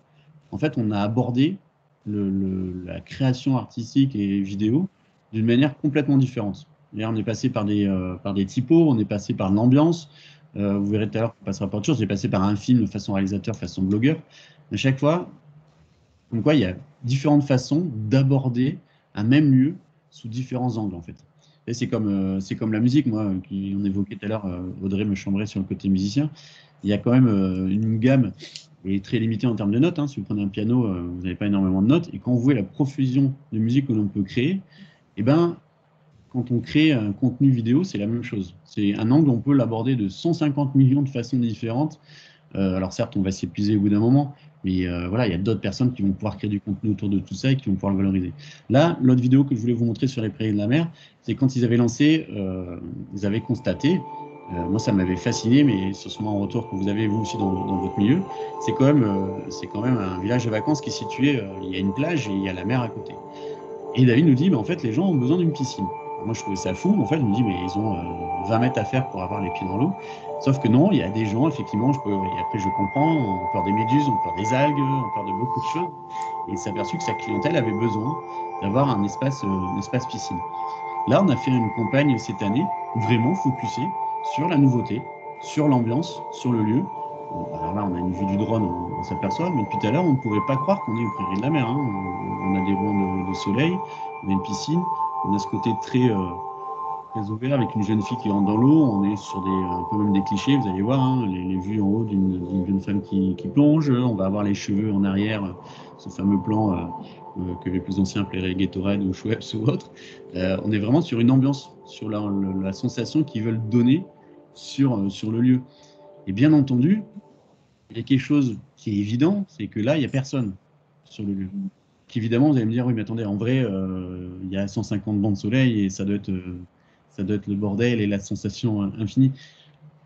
en fait, on a abordé la création artistique et vidéo d'une manière complètement différente. Là, on est passé par des typos, on est passé par l'ambiance. Vous verrez tout à l'heure qu'on passera par autre chose. On est passé par un film façon réalisateur, façon blogueur. À chaque fois, donc, il y a différentes façons d'aborder un même lieu sous différents angles, en fait. Et c'est comme la musique, moi, on évoquait tout à l'heure, Audrey me chambrait sur le côté musicien. Il y a quand même une gamme qui est très limitée en termes de notes. Si vous prenez un piano, vous n'avez pas énormément de notes. Et quand vous voyez la profusion de musique que l'on peut créer, eh ben, quand on crée un contenu vidéo, c'est la même chose. C'est un angle, on peut l'aborder de 150 millions de façons différentes. Alors certes, on va s'épuiser au bout d'un moment, mais voilà, il y a d'autres personnes qui vont pouvoir créer du contenu autour de tout ça et qui vont pouvoir le valoriser. Là, l'autre vidéo que je voulais vous montrer sur les prairies de la mer, c'est quand ils avaient lancé, ils avaient constaté, moi ça m'avait fasciné, mais c'est sûrement un retour que vous avez vous aussi dans votre milieu, c'est quand même un village de vacances qui est situé, il y a une plage et il y a la mer à côté. Et David nous dit, en fait, les gens ont besoin d'une piscine. Moi, je trouvais ça fou. En fait, je me dis, mais ils ont 20 mètres à faire pour avoir les pieds dans l'eau. Sauf que non, il y a des gens, effectivement, et après je comprends, ont peur des méduses, ont peur des algues, ont peur de beaucoup de choses. Et il s'est aperçu que sa clientèle avait besoin d'avoir un espace piscine. Là, on a fait une campagne cette année, vraiment focusée sur la nouveauté, sur l'ambiance, sur le lieu. Bon, alors là, on a une vue du drone, on s'aperçoit, mais depuis tout à l'heure, on ne pourrait pas croire qu'on est au prairies de la mer. Hein. On a des bancs de soleil, on a une piscine, on a ce côté très ouvert avec une jeune fille qui rentre dans l'eau. On est sur un peu même des clichés, vous allez voir, hein, les vues en haut d'une jeune femme qui plonge. On va avoir les cheveux en arrière, ce fameux plan que les plus anciens appelleraient Gatorade ou Schweppes ou autre. On est vraiment sur une ambiance, sur la sensation qu'ils veulent donner sur le lieu. Et bien entendu, il y a quelque chose qui est évident, c'est que là, il n'y a personne sur le lieu. Qu'évidemment, vous allez me dire, oui, mais attendez, en vrai, il y a 150 bancs de soleil et ça doit être le bordel et la sensation infinie.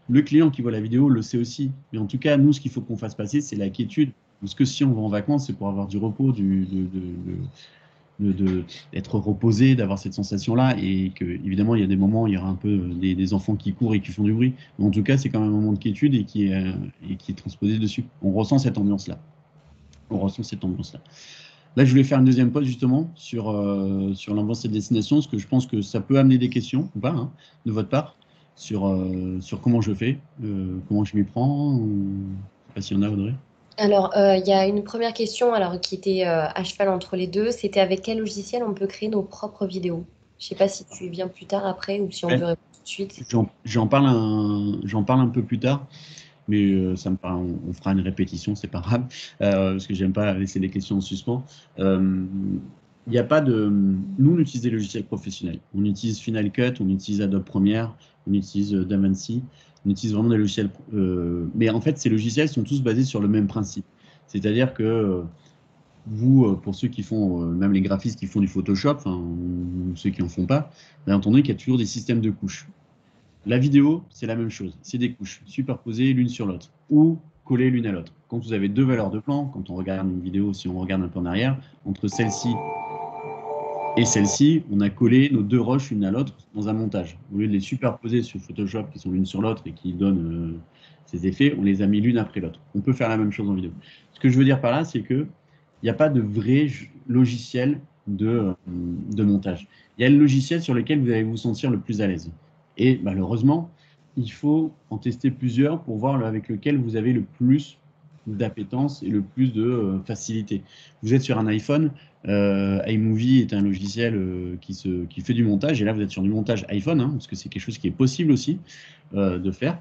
Le client qui voit la vidéo le sait aussi. Mais en tout cas, nous, ce qu'il faut qu'on fasse passer, c'est la quiétude. Parce que si on va en vacances, c'est pour avoir du repos, d'être reposé, d'avoir cette sensation-là. Et que, évidemment, il y a des moments où il y aura un peu des enfants qui courent et qui font du bruit. Mais en tout cas, c'est quand même un moment de quiétude et qui est transposé dessus. On ressent cette ambiance-là. Là, je voulais faire une deuxième pause justement sur l'ambiance et destination, parce que je pense que ça peut amener des questions, ou pas, hein, de votre part, sur comment je fais, comment je m'y prends. Je ne sais pas s'il y en a, Audrey. Alors, il y a une première question alors, qui était à cheval entre les deux. C'était avec quel logiciel on peut créer nos propres vidéos? Je ne sais pas si tu viens plus tard après ou si on Ouais. peut répondre tout de suite. J'en parle un peu plus tard, mais ça me paraît, on fera une répétition, c'est pas grave, parce que j'aime pas laisser les questions en suspens. Il n'y a pas de. Nous, on utilise des logiciels professionnels. On utilise Final Cut, on utilise Adobe Premiere, on utilise DaVinci. On utilise vraiment des logiciels. Mais en fait, ces logiciels sont tous basés sur le même principe. C'est-à-dire que vous, pour ceux qui font, même les graphistes qui font du Photoshop, ou ceux qui n'en font pas, bien entendu qu'il y a toujours des systèmes de couches. La vidéo, c'est la même chose. C'est des couches superposées l'une sur l'autre ou collées l'une à l'autre. Quand vous avez deux valeurs de plan, quand on regarde une vidéo, si on regarde un peu en arrière, entre celle-ci et celle-ci, on a collé nos deux roches l'une à l'autre dans un montage. Au lieu de les superposer sur Photoshop qui sont l'une sur l'autre et qui donnent ces effets, on les a mis l'une après l'autre. On peut faire la même chose en vidéo. Ce que je veux dire par là, c'est qu'il n'y a pas de vrai logiciel de montage. Il y a le logiciel sur lequel vous allez vous sentir le plus à l'aise. Et malheureusement, il faut en tester plusieurs pour voir avec lequel vous avez le plus d'appétence et le plus de facilité. Vous êtes sur un iPhone, iMovie est un logiciel qui fait du montage, et là vous êtes sur du montage iPhone, hein, parce que c'est quelque chose qui est possible aussi de faire.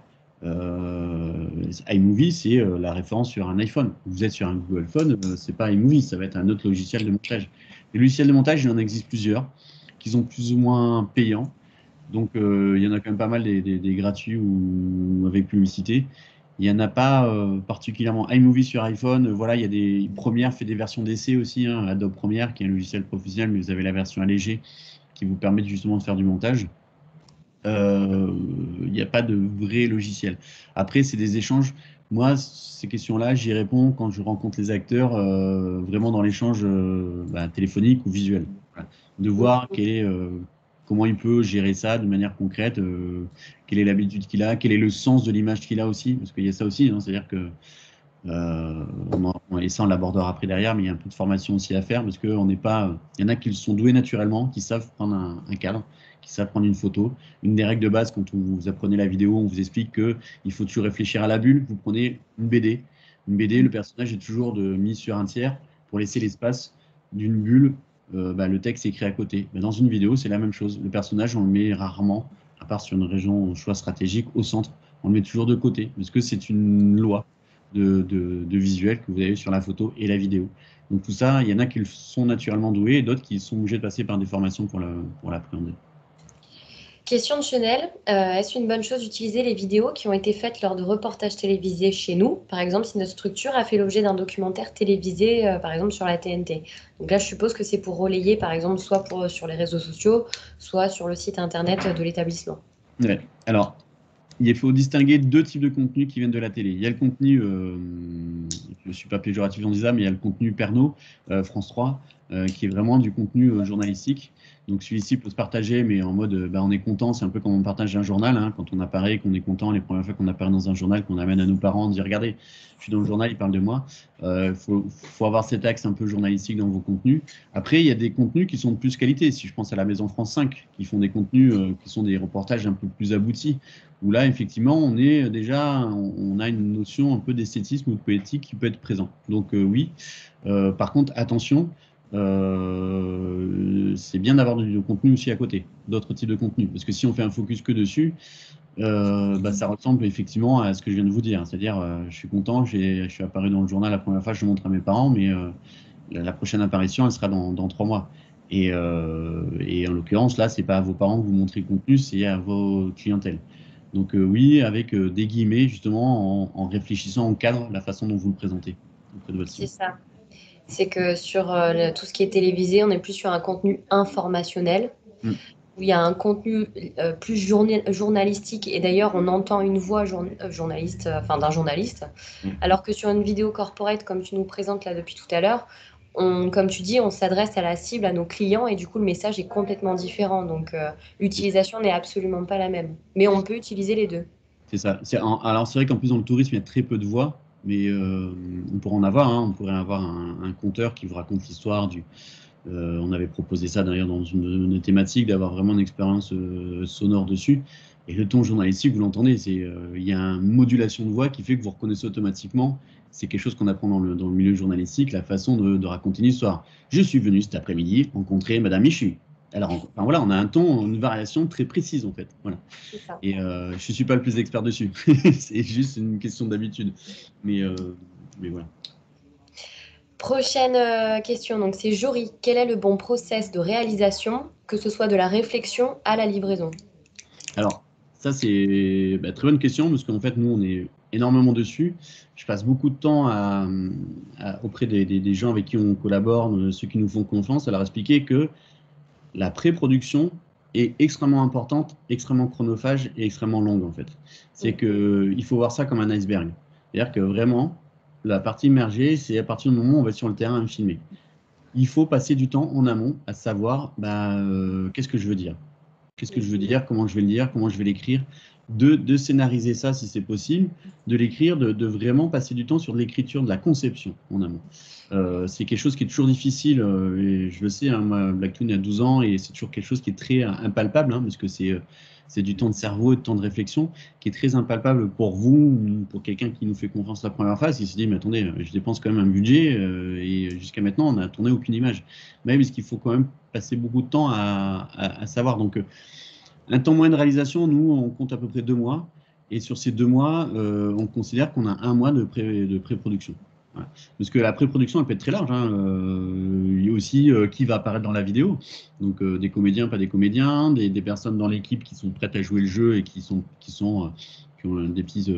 iMovie, c'est la référence sur un iPhone. Vous êtes sur un Google Phone, c'est pas iMovie, ça va être un autre logiciel de montage. Les logiciels de montage, il en existe plusieurs, qui sont plus ou moins payants. Donc, il y en a quand même pas mal des gratuits ou avec publicité. Il n'y en a pas particulièrement. iMovie sur iPhone, voilà, il y a des Premiere fait des versions d'essai aussi, hein, Adobe Premiere qui est un logiciel professionnel, mais vous avez la version allégée qui vous permet justement de faire du montage. Il n'y a pas de vrai logiciel. Après, c'est des échanges. Moi, ces questions-là, j'y réponds quand je rencontre les acteurs, vraiment dans l'échange téléphonique ou visuel. Voilà. De voir comment il peut gérer ça de manière concrète, quelle est l'habitude qu'il a, quel est le sens de l'image qu'il a aussi, parce qu'il y a ça aussi, hein, c'est-à-dire que, et ça on l'abordera après derrière, mais il y a un peu de formation aussi à faire, parce qu'on n'est pas, il y en a qui sont doués naturellement, qui savent prendre un cadre, qui savent prendre une photo. Une des règles de base, quand vous apprenez la vidéo, on vous explique qu'il faut toujours réfléchir à la bulle. Vous prenez une BD. Une BD, le personnage est toujours mis sur un tiers pour laisser l'espace d'une bulle. Le texte est écrit à côté. Dans une vidéo, c'est la même chose. Le personnage, on le met rarement, à part sur une région au choix stratégique, au centre. On le met toujours de côté, parce que c'est une loi de visuel que vous avez sur la photo et la vidéo. Donc tout ça, il y en a qui sont naturellement doués et d'autres qui sont obligés de passer par des formations pour l'appréhender. Question de Chanel. Est-ce une bonne chose d'utiliser les vidéos qui ont été faites lors de reportages télévisés chez nous? Par exemple, si notre structure a fait l'objet d'un documentaire télévisé, par exemple sur la TNT. Donc là, je suppose que c'est pour relayer, par exemple, soit sur les réseaux sociaux, soit sur le site internet de l'établissement. Ouais. Alors, il faut distinguer deux types de contenus qui viennent de la télé. Il y a le contenu, je ne suis pas péjoratif en disant ça, mais il y a le contenu Pernod, France 3, qui est vraiment du contenu journalistique. Donc celui-ci peut se partager, mais en mode on est content, c'est un peu comme on partage un journal, hein, quand on apparaît, qu'on est content, les premières fois qu'on apparaît dans un journal, qu'on amène à nos parents, on dit regardez, je suis dans le journal, il parle de moi. Faut avoir cet axe un peu journalistique dans vos contenus. Après, il y a des contenus qui sont de plus qualité. Si je pense à la Maison France 5, qui font des contenus qui sont des reportages un peu plus aboutis, où là, effectivement, on est déjà, on a une notion un peu d'esthétisme ou de poétique qui peut être présent. Donc oui. Par contre, attention, c'est bien d'avoir du contenu aussi à côté, d'autres types de contenus. Parce que si on fait un focus que dessus, ça ressemble effectivement à ce que je viens de vous dire. C'est-à-dire, je suis content, je suis apparu dans le journal la première fois, je montre à mes parents, mais la prochaine apparition, elle sera dans 3 mois. Et en l'occurrence, là, c'est pas à vos parents que vous montrez le contenu, c'est à vos clientèles. Donc oui, avec des guillemets, justement, en réfléchissant en cadre la façon dont vous le présentez auprès de votre C'est site. ça. C'est que sur tout ce qui est télévisé, on est plus sur un contenu informationnel, Mm. où il y a un contenu plus journalistique, et d'ailleurs on entend une voix journaliste, enfin d'un journaliste, Mm. alors que sur une vidéo corporate, comme tu nous présentes là depuis tout à l'heure, comme tu dis, on s'adresse à la cible, à nos clients, et du coup le message est complètement différent. Donc l'utilisation n'est absolument pas la même. Mais on peut utiliser les deux. C'est ça. Alors, c'est vrai qu'en plus, dans le tourisme, il y a très peu de voix, mais on pourrait en avoir. Hein. On pourrait avoir un conteur qui vous raconte l'histoire on avait proposé ça d'ailleurs dans une de nos thématiques, d'avoir vraiment une expérience sonore dessus. Et le ton journalistique, vous l'entendez, il y a une modulation de voix qui fait que vous reconnaissez automatiquement. C'est quelque chose qu'on apprend dans le milieu journalistique, la façon de raconter une histoire. Je suis venu cet après-midi rencontrer Madame Michu. Alors, enfin, voilà, on a un ton, une variation très précise en fait. Voilà. C'est ça. Et je ne suis pas le plus expert dessus. C'est juste une question d'habitude. Mais voilà. Prochaine question, donc c'est Jory. Quel est le bon process de réalisation, que ce soit de la réflexion à la livraison? Alors, ça, c'est très bonne question, parce qu'en fait, nous, on est énormément dessus. Je passe beaucoup de temps auprès des gens avec qui on collabore, ceux qui nous font confiance, à leur expliquer que la pré-production est extrêmement importante, extrêmement chronophage et extrêmement longue, en fait. C'est qu'il faut voir ça comme un iceberg. C'est-à-dire que vraiment, la partie immergée, c'est à partir du moment où on va sur le terrain filmer. Il faut passer du temps en amont à savoir qu'est-ce que je veux dire. Qu'est-ce que je veux dire, comment je vais le dire, comment je vais l'écrire, de scénariser ça si c'est possible, de l'écrire, de vraiment passer du temps sur de l'écriture, de la conception en amont. C'est quelque chose qui est toujours difficile, et je le sais, hein, moi, Blacktoon il y a 12 ans, et c'est toujours quelque chose qui est très impalpable, hein, parce que c'est du temps de cerveau et de temps de réflexion qui est très impalpable pour vous, pour quelqu'un qui nous fait confiance la première fois, il se dit, mais attendez, je dépense quand même un budget, et jusqu'à maintenant, on n'a tourné aucune image. Mais parce qu'il faut quand même passer beaucoup de temps à savoir. Donc, un temps moyen de réalisation, nous, on compte à peu près 2 mois. Et sur ces 2 mois, on considère qu'on a 1 mois de pré-production. Voilà. Parce que la pré-production, elle peut être très large. Hein. Il y a aussi qui va apparaître dans la vidéo. Donc, des comédiens, pas des comédiens, des personnes dans l'équipe qui sont prêtes à jouer le jeu et qui ont des petites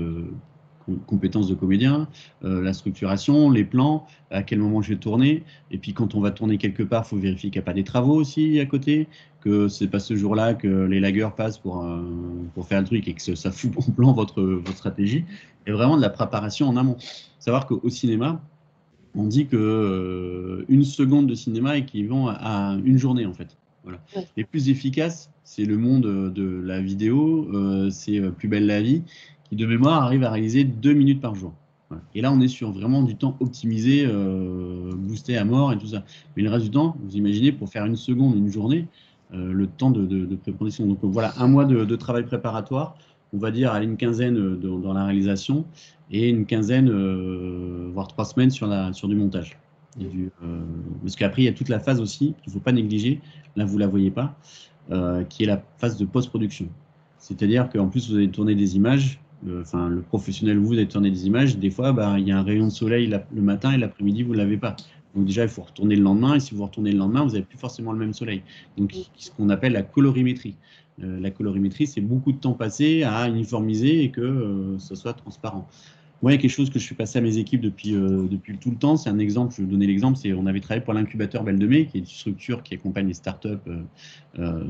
compétences de comédien, la structuration, les plans, à quel moment je vais tourner. Et puis, quand on va tourner quelque part, il faut vérifier qu'il n'y a pas des travaux aussi à côté, que c'est pas ce jour-là que les lagueurs passent pour faire le truc et que ça fout en plan votre stratégie. Et vraiment de la préparation en amont. Savoir qu'au cinéma, on dit que 1 seconde de cinéma équivaut à 1 journée, en fait. Voilà. Ouais. Les plus efficaces, c'est Le Monde de la vidéo, c'est Plus belle la vie, qui de mémoire arrive à réaliser 2 minutes par jour. Voilà. Et là, on est sur vraiment du temps optimisé, boosté à mort et tout ça. Mais le reste du temps, vous imaginez, pour faire 1 seconde, 1 journée, le temps de pré-production. Donc voilà, 1 mois de travail préparatoire, on va dire à une quinzaine dans la réalisation et une quinzaine, voire 3 semaines sur du montage. Parce qu'après, il y a toute la phase aussi qu'il ne faut pas négliger, là vous ne la voyez pas, qui est la phase de post-production. C'est-à-dire qu'en plus, vous allez tourner des images, le professionnel, vous allez tourner des images, des fois, il y a un rayon de soleil le matin et l'après-midi, vous ne l'avez pas. Donc déjà, il faut retourner le lendemain, et si vous retournez le lendemain, vous n'avez plus forcément le même soleil. Donc, ce qu'on appelle la colorimétrie. La colorimétrie, c'est beaucoup de temps passé à uniformiser et que ce soit transparent. Moi, il y a quelque chose que je fais passer à mes équipes depuis tout le temps. C'est un exemple, je vais vous donner l'exemple, c'est on avait travaillé pour l'incubateur Belle de Mai, qui est une structure qui accompagne les startups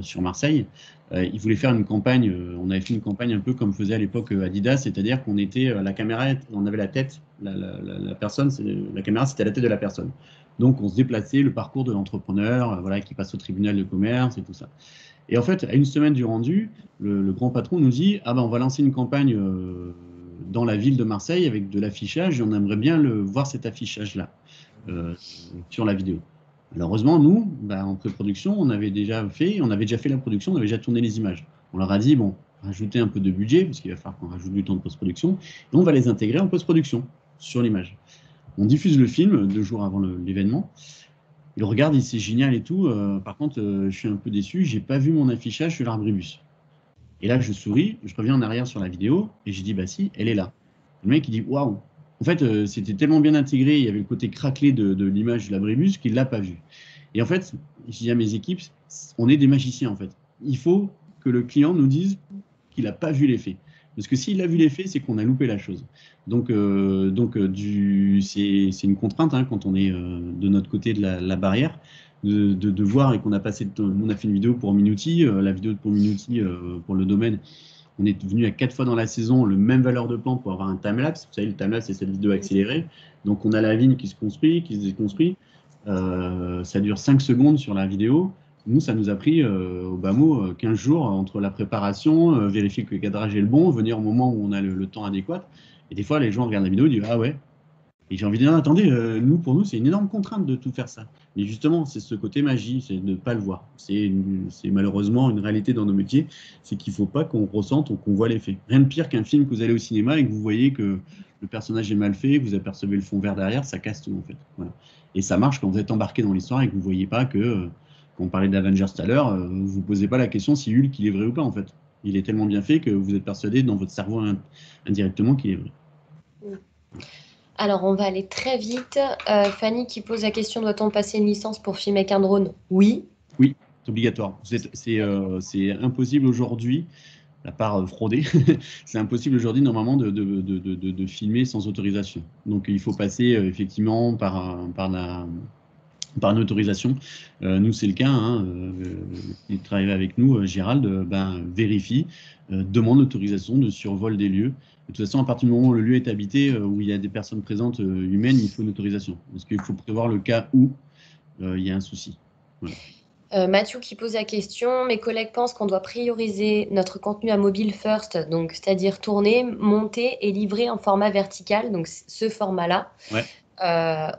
sur Marseille. Ils voulaient faire une campagne, on avait fait une campagne un peu comme faisait à l'époque Adidas, c'est-à-dire qu'on était, la caméra, on avait la tête, la personne, la caméra c'était la tête de la personne. Donc on se déplaçait, le parcours de l'entrepreneur, voilà, qui passe au tribunal de commerce et tout ça. Et en fait, à une semaine du rendu, le grand patron nous dit, ah ben on va lancer une campagne dans la ville de Marseille avec de l'affichage et on aimerait bien voir cet affichage-là sur la vidéo. Malheureusement, nous, en pré-production, on avait déjà fait la production, on avait déjà tourné les images. On leur a dit, bon, rajoutez un peu de budget, parce qu'il va falloir qu'on rajoute du temps de post-production, et on va les intégrer en post-production sur l'image. On diffuse le film 2 jours avant l'événement. Il regarde, il c'est génial et tout. Par contre, je suis un peu déçu, j'ai pas vu mon affichage sur l'arbribus. Et là, je souris, je reviens en arrière sur la vidéo et je dis, bah si, elle est là. Le mec, il dit, waouh. En fait, c'était tellement bien intégré, il y avait le côté craquelé de l'image de l'abribus qu'il ne l'a pas vu. Et en fait, je dis à mes équipes, on est des magiciens en fait. Il faut que le client nous dise qu'il n'a pas vu l'effet. Parce que s'il a vu l'effet, c'est qu'on a loupé la chose. Donc c'est une contrainte hein, quand on est de notre côté de la barrière, de voir et qu'on a passé, on a fait une vidéo pour Minuti, la vidéo pour Minuti pour le domaine. On est venu à 4 fois dans la saison, le même valeur de plan pour avoir un timelapse. Vous savez, le timelapse, c'est cette vidéo accélérée. Donc, on a la vigne qui se construit, qui se déconstruit. Ça dure 5 secondes sur la vidéo. Nous, ça nous a pris, au bas mot, 15 jours entre la préparation, vérifier que le cadrage est le bon, venir au moment où on a le temps adéquat. Et des fois, les gens regardent la vidéo et disent « Ah ouais ». Et j'ai envie de dire, attendez, pour nous, c'est une énorme contrainte de tout faire ça. Mais justement, c'est ce côté magie, c'est de ne pas le voir. C'est malheureusement une réalité dans nos métiers, c'est qu'il ne faut pas qu'on ressente ou qu'on voit l'effet. Rien de pire qu'un film que vous allez au cinéma et que vous voyez que le personnage est mal fait, que vous apercevez le fond vert derrière, ça casse tout en fait. Voilà. Et ça marche quand vous êtes embarqué dans l'histoire et que vous ne voyez pas que, quand on parlait d'Avengers tout à l'heure, vous ne vous posez pas la question si Hulk il est vrai ou pas en fait. Il est tellement bien fait que vous êtes persuadé dans votre cerveau indirectement qu'il est vrai. Alors, on va aller très vite. Fanny qui pose la question, doit-on passer une licence pour filmer avec un drone? Oui. Oui, c'est obligatoire. C'est impossible aujourd'hui, à part frauder, c'est impossible aujourd'hui normalement de filmer sans autorisation. Donc il faut passer effectivement par une autorisation. Nous, c'est le cas. Hein, il travaille avec nous, Gérald, vérifie, demande l'autorisation de survol des lieux. De toute façon, à partir du moment où le lieu est habité, où il y a des personnes présentes humaines, il faut une autorisation. Parce qu'il faut prévoir le cas où il y a un souci. Voilà. Mathieu qui pose la question, mes collègues pensent qu'on doit prioriser notre contenu à mobile first, donc c'est-à-dire tourner, monter et livrer en format vertical, donc ce format-là, ouais.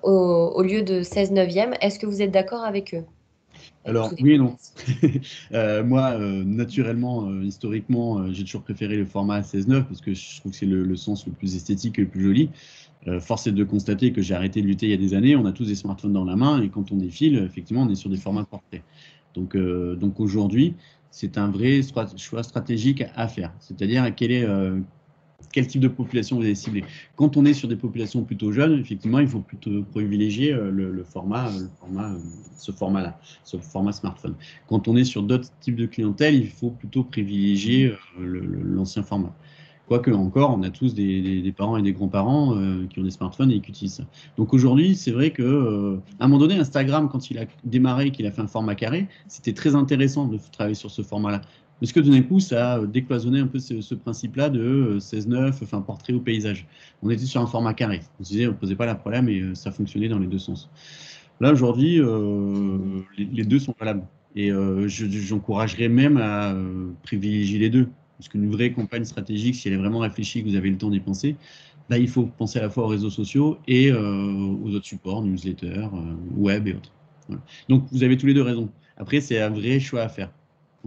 Au lieu de 16/9. Est-ce que vous êtes d'accord avec eux? Alors, oui et non. Moi, naturellement, historiquement, j'ai toujours préféré le format 16/9 parce que je trouve que c'est le sens le plus esthétique et le plus joli. Force est de constater que j'ai arrêté de lutter il y a des années. On a tous des smartphones dans la main et quand on défile, effectivement, on est sur des formats portraits. Donc aujourd'hui, c'est un vrai choix stratégique à faire. C'est-à-dire quel type de population vous allez cibler. Quand on est sur des populations plutôt jeunes, effectivement, il faut plutôt privilégier ce format-là, ce format smartphone. Quand on est sur d'autres types de clientèle, il faut plutôt privilégier l'ancien format. Quoique encore, on a tous des parents et des grands-parents qui ont des smartphones et qui utilisent ça. Donc aujourd'hui, c'est vrai que à un moment donné, Instagram, quand il a démarré, qu'il a fait un format carré, c'était très intéressant de travailler sur ce format-là. Parce que d'un coup, ça a décloisonné un peu ce principe-là de 16/9, enfin portrait au paysage. On était sur un format carré. On se disait, on ne posait pas la problème et ça fonctionnait dans les deux sens. Là, aujourd'hui, les deux sont valables. Et j'encouragerais même à privilégier les deux. Parce qu'une vraie campagne stratégique, si elle est vraiment réfléchie, que vous avez le temps d'y penser, là, il faut penser à la fois aux réseaux sociaux et aux autres supports, newsletters, web et autres. Voilà. Donc, vous avez tous les deux raison. Après, c'est un vrai choix à faire.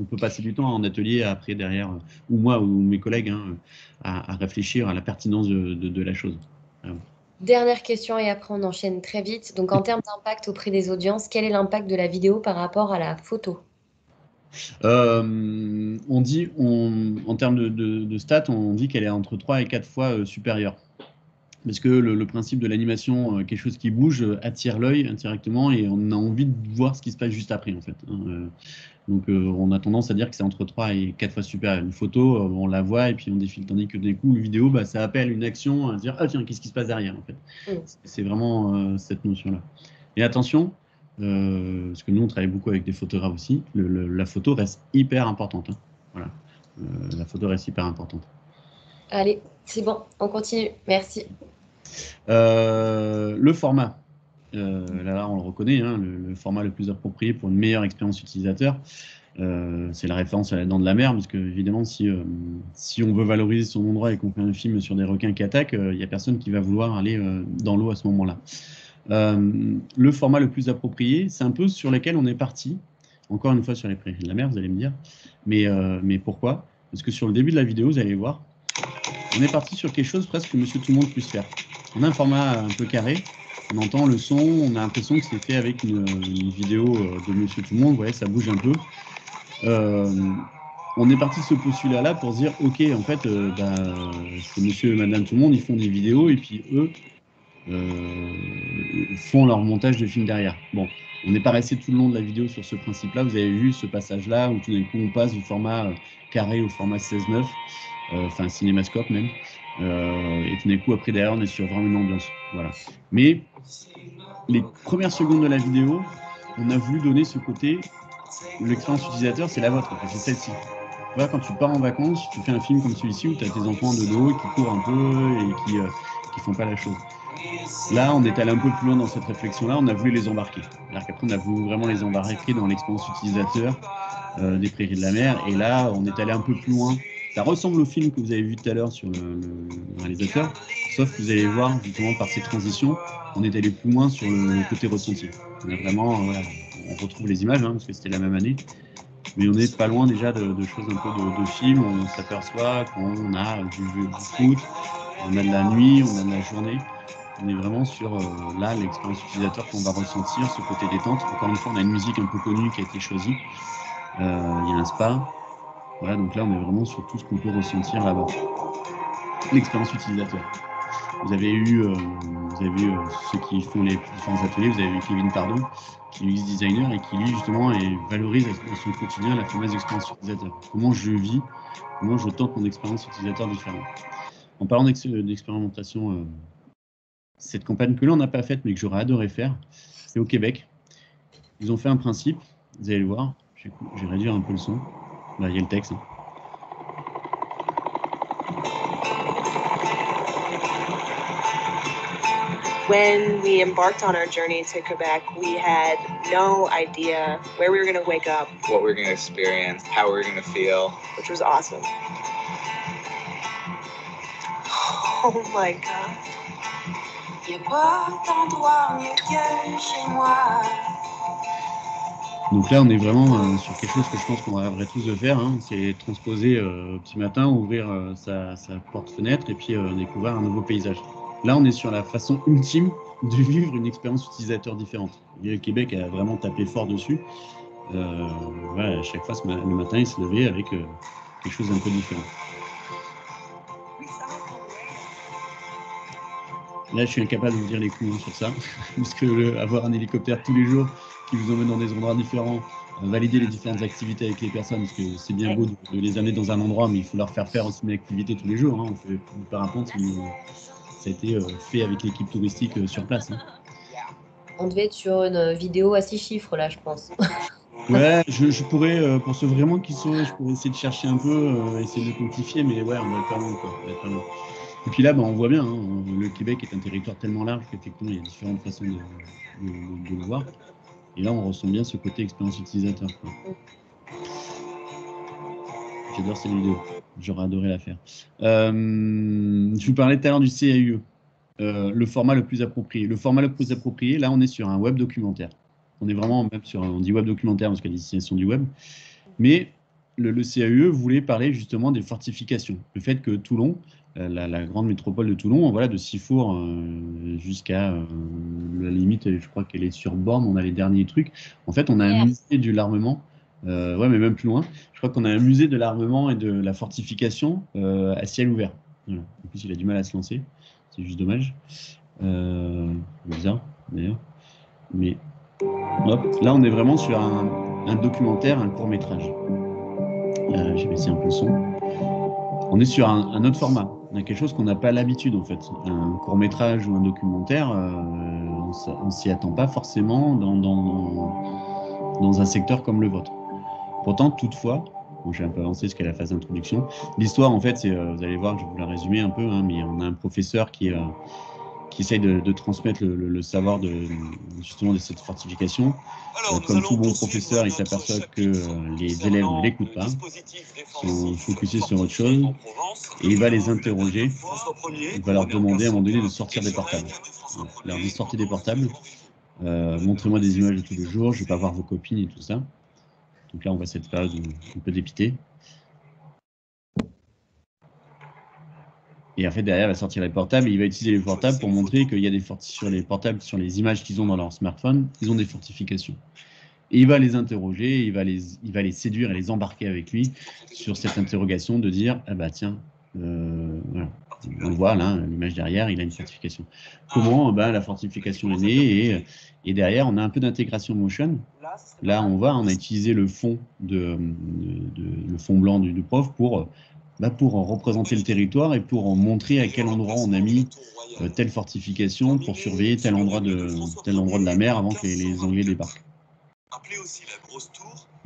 On peut passer du temps en atelier après, derrière, ou moi ou mes collègues, hein, à réfléchir à la pertinence de la chose. Voilà. Dernière question et après on enchaîne très vite. Donc en termes d'impact auprès des audiences, quel est l'impact de la vidéo par rapport à la photo? On dit, en termes de stats, on dit qu'elle est entre 3 et 4 fois supérieure. Parce que le principe de l'animation, quelque chose qui bouge, attire l'œil indirectement et on a envie de voir ce qui se passe juste après, en fait. Hein. Donc, on a tendance à dire que c'est entre 3 et 4 fois supérieur. Une photo, on la voit et puis on défile. Tandis que d'un coup, une vidéo, bah, ça appelle une action à dire « Ah tiens, qu'est-ce qui se passe derrière ?» en fait. C'est vraiment cette notion-là. Et attention, parce que nous, on travaille beaucoup avec des photographes aussi, la photo reste hyper importante. Hein. Voilà. La photo reste hyper importante. Allez, c'est bon, on continue. Merci. Le format. Là, on le reconnaît, hein, le format le plus approprié pour une meilleure expérience utilisateur. C'est la référence à la dent de la mer, parce que évidemment, si on veut valoriser son endroit et qu'on fait un film sur des requins qui attaquent, il n'y a personne qui va vouloir aller dans l'eau à ce moment-là. Le format le plus approprié, c'est un peu sur lequel on est parti. Encore une fois sur les prairies de la mer, vous allez me dire. Mais pourquoi? Parce que sur le début de la vidéo, vous allez voir, on est parti sur quelque chose presque que Monsieur Tout le Monde puisse faire. On a un format un peu carré, on entend le son, on a l'impression que c'est fait avec une vidéo de Monsieur Tout le Monde, vous voyez, ça bouge un peu. On est parti de ce postulat-là pour se dire, ok, en fait, c'est Monsieur et Madame Tout le Monde, ils font des vidéos et puis eux font leur montage de film derrière. Bon, on n'est pas resté tout le long de la vidéo sur ce principe-là. Vous avez vu ce passage-là où tout d'un coup on passe du format carré au format 16:9, enfin cinémascope même. Et tout d'un coup après derrière on est sur vraiment une ambiance. Voilà. Mais les premières secondes de la vidéo, on a voulu donner ce côté. L'expérience utilisateur, c'est la vôtre, c'est celle-ci. Voilà, quand tu pars en vacances, tu fais un film comme celui-ci où tu as tes enfants de dos qui courent un peu et qui font pas la chose. Là, on est allé un peu plus loin dans cette réflexion-là, on a voulu les embarquer. Alors qu'après, on a voulu vraiment les embarquer dans l'expérience utilisateur des prairies de la mer. Et là, on est allé un peu plus loin. Ça ressemble au film que vous avez vu tout à l'heure sur le réalisateur, sauf que vous allez voir, justement, par ces transitions, on est allé plus loin sur le côté ressenti. On a vraiment, voilà, on retrouve les images, hein, parce que c'était la même année. Mais on n'est pas loin déjà de choses un peu de film. On s'aperçoit qu'on a du foot, on a de la nuit, on a de la journée. On est vraiment sur là l'expérience utilisateur qu'on va ressentir, ce côté détente. Encore une fois, on a une musique un peu connue qui a été choisie. Il y a un spa. Voilà, donc là, on est vraiment sur tout ce qu'on peut ressentir là-bas. L'expérience utilisateur. Vous avez eu ceux qui font les différents ateliers, vous avez vu Kevin Pardon, qui est UX designer et qui lui justement valorise dans son quotidien la fameuse expérience utilisateur. Comment je vis, comment je tente mon expérience utilisateur différente. En parlant d'expérimentation, cette campagne que là on n'a pas faite mais que j'aurais adoré faire, c'est au Québec. Ils ont fait un principe, vous allez le voir, je vais réduire un peu le son. Là il y a le texte. Hein. When we embarked on our journey to Quebec, we had no idea where we were going to wake up, what we were going to experience, how we were going to feel, which was awesome. Oh my God. Donc là, on est vraiment sur quelque chose que je pense qu'on rêverait tous de faire, hein, c'est transposer au petit matin, ouvrir sa porte-fenêtre et puis découvrir un nouveau paysage. Là, on est sur la façon ultime de vivre une expérience utilisateur différente. Et le Québec a vraiment tapé fort dessus. Voilà, à chaque fois, le matin, il se levait avec quelque chose d'un peu différent. Là, je suis incapable de vous dire les coûts sur ça, parce que avoir un hélicoptère tous les jours qui vous emmène dans des endroits différents, valider les différentes activités avec les personnes, parce que c'est bien beau de les amener dans un endroit, mais il faut leur faire aussi une activité tous les jours. Hein. On fait du parapente, ça a été fait avec l'équipe touristique sur place. Hein. On devait être sur une vidéo à 6 chiffres, là, je pense. Ouais, je pourrais, pour ceux vraiment qui sauraient, je pourrais essayer de chercher un peu, essayer de quantifier, mais ouais, on va être pas loin, quoi. Et puis là, on voit bien, hein, le Québec est un territoire tellement large qu'effectivement, il y a différentes façons de le voir. Et là, on ressent bien ce côté expérience utilisateur. Quoi. J'adore cette vidéo. J'aurais adoré la faire. Je vous parlais tout à l'heure du CAUE, le format le plus approprié. Le format le plus approprié, là, on est sur un web documentaire. On est vraiment même sur, on dit web documentaire parce qu'il y a des destinations du web. Mais le CAUE voulait parler justement des fortifications. Le fait que Toulon, la grande métropole de Toulon, voilà, de Sifour jusqu'à la limite, je crois qu'elle est sur Borne, on a les derniers trucs. En fait, on a un musée de l'armement, ouais, mais même plus loin. Je crois qu'on a un musée de l'armement et de la fortification à ciel ouvert. Voilà. En plus, il a du mal à se lancer. c'est juste dommage. Bizarre, d'ailleurs. Mais hop, là, on est vraiment sur un documentaire, un court-métrage. J'ai baissé un peu le son. On est sur un autre format. On a quelque chose qu'on n'a pas l'habitude, en fait. Un court-métrage ou un documentaire, on ne s'y attend pas forcément dans un secteur comme le vôtre. Pourtant, toutefois, bon, j'ai un peu avancé jusqu'à la phase d'introduction. L'histoire, en fait, c'est, vous allez voir, je vais vous la résumer un peu, hein, mais on a un professeur qui essaye de transmettre le savoir justement de cette fortification. Comme tout bon professeur, il s'aperçoit que les élèves ne l'écoutent pas, sont focusés sur autre chose, et il va les interroger. Il va leur demander à un moment donné de sortir des portables. Il leur dit sortez des portables, montrez-moi des images de tous les jours, je ne vais pas voir vos copines et tout ça. Donc là, on voit cette phase un peu dépitée. Et en fait, derrière, il va sortir les portables et il va utiliser les portables pour montrer qu'il y a sur les portables, sur les images qu'ils ont dans leur smartphone, ils ont des fortifications. Et il va les interroger, il va les séduire et les embarquer avec lui sur cette interrogation de dire ah bah tiens, voilà. On le voit là, l'image derrière, il a une fortification. Comment la fortification est née et derrière, on a un peu d'intégration motion. Là, on a utilisé le fond, le fond blanc du prof pour représenter le territoire et pour montrer à quel endroit on a mis telle fortification pour surveiller tel endroit de la mer avant que les Anglais débarquent.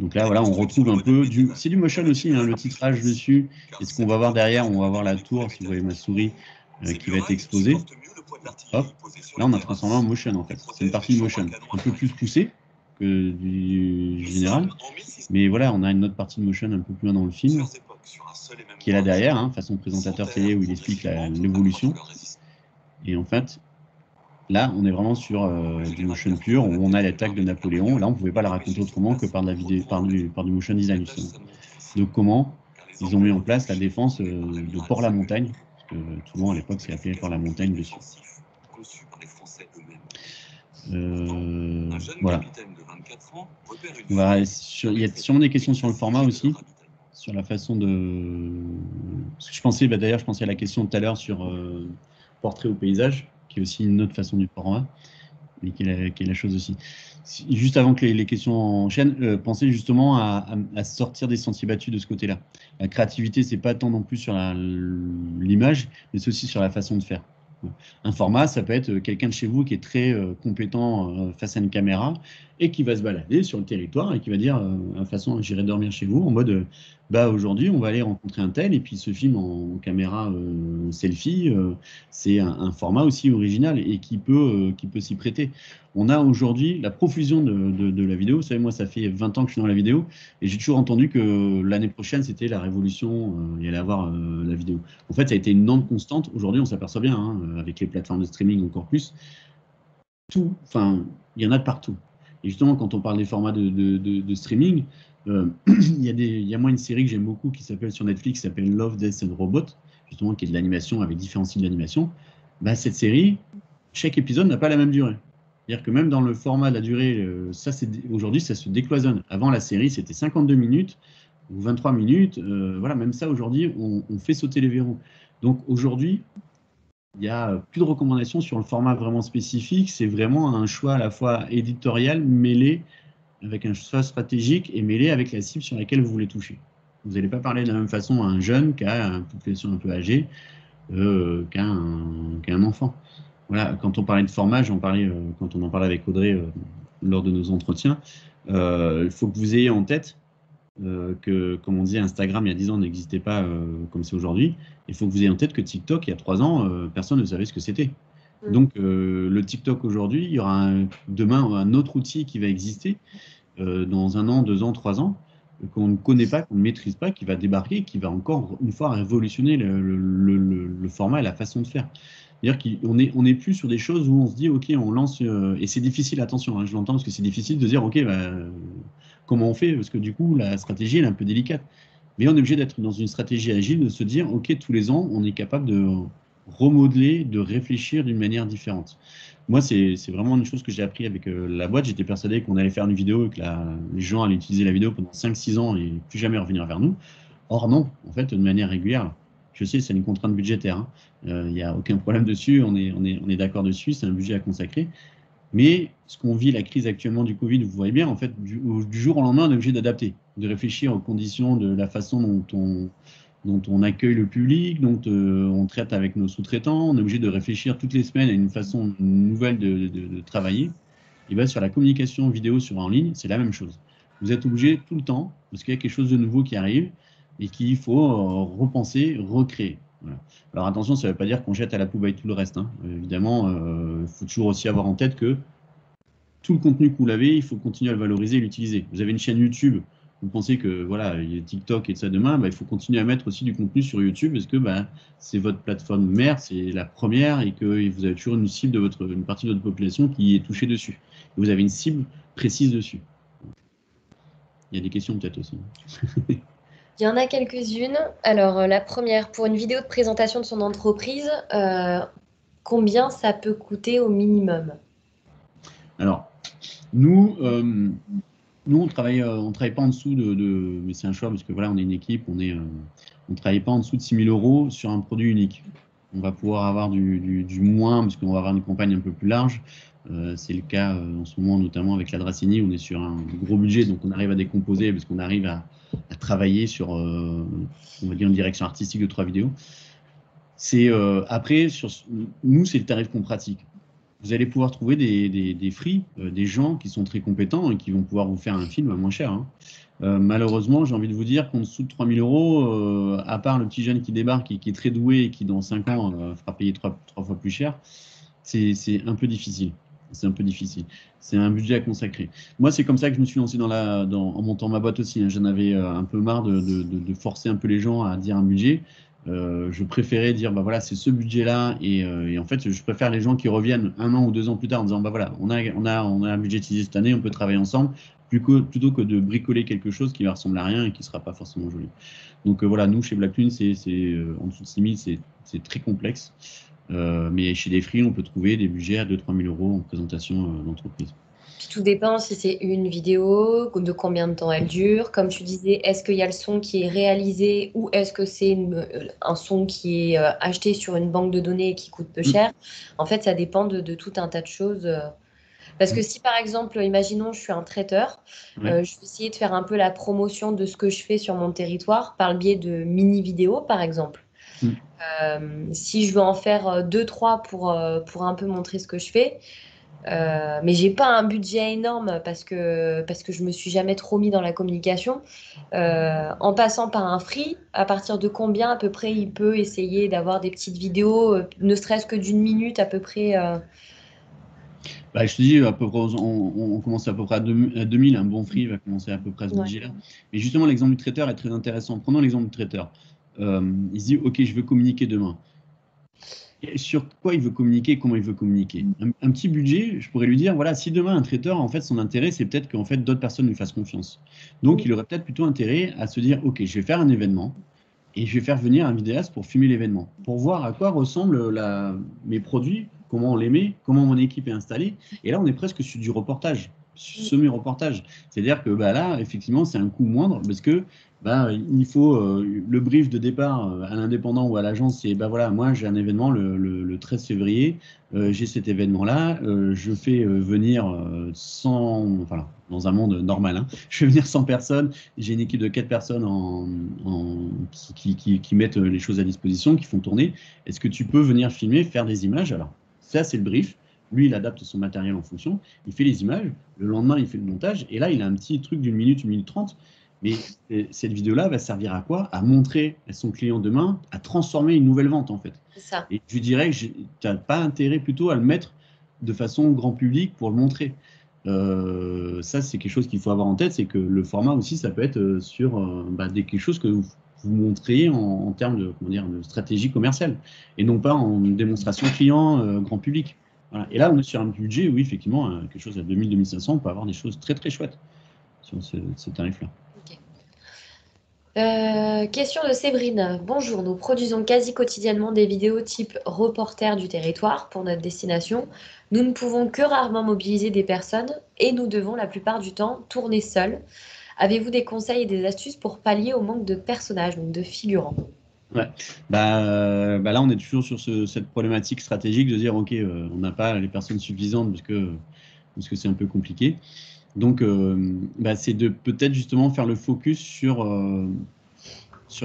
Donc là, voilà, on retrouve un peu c'est du motion aussi, hein, le titrage dessus. Et ce qu'on va voir derrière, on va voir la tour, si vous voyez ma souris, qui va être exposée. Hop, là, on a transformé en motion, en fait. C'est une partie de motion, un peu plus poussée que du général. Mais voilà, on a une autre partie de motion un peu plus loin dans le film, qui est là derrière, hein, façon présentateur télé où il explique l'évolution. Et en fait, là, on est vraiment sur du motion pur, où on a l'attaque de Napoléon. Là, on ne pouvait pas la raconter autrement que par du motion design, justement. Donc, comment ils ont mis en place la défense de Port-la-Montagne, parce que Toulon, à l'époque, c'est appelé Port-la-Montagne dessus. Voilà. Il y a sûrement des questions sur le format aussi, sur la façon de... Parce que je pensais à la question tout à l'heure sur portrait au paysage, qui est aussi une autre façon du format, mais qui est la chose aussi. Juste avant que les questions enchaînent, pensez justement à sortir des sentiers battus de ce côté-là. La créativité, c'est pas tant non plus sur l'image, mais c'est aussi sur la façon de faire. Un format, ça peut être quelqu'un de chez vous qui est très compétent face à une caméra et qui va se balader sur le territoire et qui va dire de toute façon, j'irai dormir chez vous en mode aujourd'hui, on va aller rencontrer un tel et puis ce film en caméra selfie, c'est un format aussi original et qui peut s'y prêter. On a aujourd'hui la profusion de la vidéo. Vous savez, moi, ça fait 20 ans que je suis dans la vidéo et j'ai toujours entendu que l'année prochaine, c'était la révolution, il y allait avoir la vidéo. En fait, ça a été une onde constante. Aujourd'hui, on s'aperçoit bien, hein, avec les plateformes de streaming encore plus, il y en a de partout. Et justement, quand on parle des formats de streaming, il y a moi une série que j'aime beaucoup qui s'appelle sur Netflix, qui s'appelle Love, Death and Robot, justement, qui est de l'animation avec différents styles d'animation. Cette série, chaque épisode n'a pas la même durée. C'est-à-dire que même dans le format de la durée, aujourd'hui, ça se décloisonne. Avant, la série, c'était 52 minutes ou 23 minutes. Voilà, même ça, aujourd'hui, on fait sauter les verrous. Donc, aujourd'hui, il n'y a plus de recommandations sur le format vraiment spécifique. C'est vraiment un choix à la fois éditorial, mêlé avec un choix stratégique et mêlé avec la cible sur laquelle vous voulez toucher. Vous n'allez pas parler de la même façon à un jeune qu'à une population un peu âgée, qu'à un enfant. Voilà, quand on parlait de format, quand on en parlait avec Audrey lors de nos entretiens, il faut que vous ayez en tête que, comme on disait, Instagram il y a 10 ans n'existait pas comme c'est aujourd'hui. Il faut que vous ayez en tête que TikTok, il y a 3 ans, personne ne savait ce que c'était. Donc, le TikTok aujourd'hui, il y aura demain un autre outil qui va exister dans 1 an, 2 ans, 3 ans, qu'on ne connaît pas, qu'on ne maîtrise pas, qui va débarquer, qui va encore une fois révolutionner le format et la façon de faire. C'est-à-dire qu'on n'est plus sur des choses où on se dit, OK, on lance, et c'est difficile, attention, hein, je l'entends, parce que c'est difficile de dire, OK, comment on fait? Parce que du coup, la stratégie, elle est un peu délicate. Mais on est obligé d'être dans une stratégie agile, de se dire, OK, tous les ans, on est capable de remodeler, de réfléchir d'une manière différente. Moi, c'est vraiment une chose que j'ai appris avec la boîte. J'étais persuadé qu'on allait faire une vidéo et que les gens allaient utiliser la vidéo pendant 5-6 ans et plus jamais revenir vers nous. Or, non, en fait, de manière régulière. Je sais, c'est une contrainte budgétaire, hein. Il n'y a aucun problème dessus, on est d'accord dessus, c'est un budget à consacrer. Mais ce qu'on vit, la crise actuellement du Covid, vous voyez bien, en fait, du jour au lendemain, on est obligé d'adapter, de réfléchir aux conditions de la façon dont on accueille le public, dont on traite avec nos sous-traitants. On est obligé de réfléchir toutes les semaines à une façon nouvelle de travailler. Et bien, sur la communication vidéo en ligne, c'est la même chose. Vous êtes obligé tout le temps, parce qu'il y a quelque chose de nouveau qui arrive et qu'il faut repenser, recréer. Voilà. Alors attention, ça ne veut pas dire qu'on jette à la poubelle tout le reste, hein. Évidemment, il faut toujours aussi avoir en tête que tout le contenu que vous l'avez, il faut continuer à le valoriser et l'utiliser. Vous avez une chaîne YouTube, vous pensez que voilà, il y a TikTok et de ça demain, bah, il faut continuer à mettre aussi du contenu sur YouTube parce que bah, c'est votre plateforme mère, c'est la première et que vous avez toujours une cible une partie de votre population qui est touchée dessus. Et vous avez une cible précise dessus. Il y a des questions peut-être aussi. Il y en a quelques-unes. Alors, la première, pour une vidéo de présentation de son entreprise, combien ça peut coûter au minimum? Alors, nous, on travaille pas en dessous mais c'est un choix parce que voilà, on est une équipe, on ne travaille pas en dessous de 6 000 € sur un produit unique. On va pouvoir avoir du moins parce qu'on va avoir une campagne un peu plus large. C'est le cas en ce moment, notamment avec la Dracini, on est sur un gros budget, donc on arrive à décomposer parce qu'on arrive à travailler sur, on va dire, une direction artistique de 3 vidéos. Après, nous, c'est le tarif qu'on pratique. Vous allez pouvoir trouver des free, des gens qui sont très compétents et qui vont pouvoir vous faire un film à moins cher, hein. Malheureusement, j'ai envie de vous dire qu'en dessous de 3 000 €, à part le petit jeune qui débarque et qui est très doué et qui, dans 5 ans, fera payer 3 fois plus cher, c'est un peu difficile. C'est un peu difficile. C'est un budget à consacrer. Moi, c'est comme ça que je me suis lancé en montant ma boîte aussi, hein. J'en avais un peu marre de forcer un peu les gens à dire un budget. Je préférais dire, bah voilà, c'est ce budget-là. Et en fait, je préfère les gens qui reviennent 1 an ou 2 ans plus tard en disant, bah voilà, on a budgétisé cette année, on peut travailler ensemble, plutôt que de bricoler quelque chose qui ne ressemble à rien et qui ne sera pas forcément joli. Donc voilà, nous, chez Black Lune, en dessous de 6 000, c'est très complexe. Mais chez des free, on peut trouver des budgets à 2 000 à 3 000 € en présentation d'entreprise. Puis tout dépend si c'est une vidéo, de combien de temps elle dure. Comme tu disais, est-ce qu'il y a le son qui est réalisé ou est-ce que c'est un son qui est acheté sur une banque de données et qui coûte peu cher? En fait, ça dépend de tout un tas de choses. Parce que si, par exemple, imaginons, je suis un traiteur, Ouais. je vais essayer de faire un peu la promotion de ce que je fais sur mon territoire par le biais de mini-vidéos, par exemple. Si je veux en faire 2-3 pour un peu montrer ce que je fais, mais j'ai pas un budget énorme parce que je me suis jamais trop mis dans la communication. En passant par un free, à partir de combien à peu près il peut essayer d'avoir des petites vidéos, ne serait-ce que d'1 minute à peu près Bah, je te dis, à peu près, on commence à peu près à 2000. Un bon free va commencer à peu près à ce Ouais. budget-là. Mais justement, l'exemple du traiteur est très intéressant. Prenons l'exemple du traiteur. Il se dit, OK, je veux communiquer demain. Et sur quoi il veut communiquer, comment il veut communiquer. Un petit budget, je pourrais lui dire, voilà, si demain un traiteur, en fait, son intérêt, c'est peut-être qu'en fait, d'autres personnes lui fassent confiance. Donc, il aurait peut-être plutôt intérêt à se dire, OK, je vais faire un événement et je vais faire venir un vidéaste pour filmer l'événement, pour voir à quoi ressemblent mes produits, comment on les met, comment mon équipe est installée. Et là, on est presque sur du reportage, semi-reportage. C'est-à-dire que bah, là, effectivement, c'est un coût moindre parce que bah, il faut le brief de départ à l'indépendant ou à l'agence, c'est bah voilà, moi j'ai un événement le 13 février, j'ai cet événement-là, je fais venir 100, enfin, dans un monde normal, hein, je fais venir 100 personnes, j'ai une équipe de 4 personnes qui mettent les choses à disposition, qui font tourner. Est-ce que tu peux venir filmer, faire des images? Alors, ça, c'est le brief. Lui, il adapte son matériel en fonction. Il fait les images. Le lendemain, il fait le montage. Et là, il a un petit truc d'une minute, 1 minute 30. Mais cette vidéo-là va servir à quoi? À montrer à son client demain, à transformer une nouvelle vente, en fait. C'est ça. Et je dirais que tu n'as pas intérêt plutôt à le mettre de façon grand public pour le montrer. Ça, c'est quelque chose qu'il faut avoir en tête, c'est que le format aussi, ça peut être sur quelque chose que vous montrez en termes de stratégie commerciale et non pas en démonstration client grand public. Voilà. Et là, on est sur un budget, oui, effectivement, quelque chose à 2000-2500, on peut avoir des choses très très chouettes sur ce tarif-là. Question de Séverine. Bonjour, nous produisons quasi quotidiennement des vidéos type reporter du territoire pour notre destination. Nous ne pouvons que rarement mobiliser des personnes et nous devons la plupart du temps tourner seuls. Avez-vous des conseils et des astuces pour pallier au manque de personnages, donc de figurants? Ouais. Là, on est toujours sur cette problématique stratégique de dire, OK, on n'a pas les personnes suffisantes parce que c'est un peu compliqué. Donc, c'est de peut-être justement faire le focus sur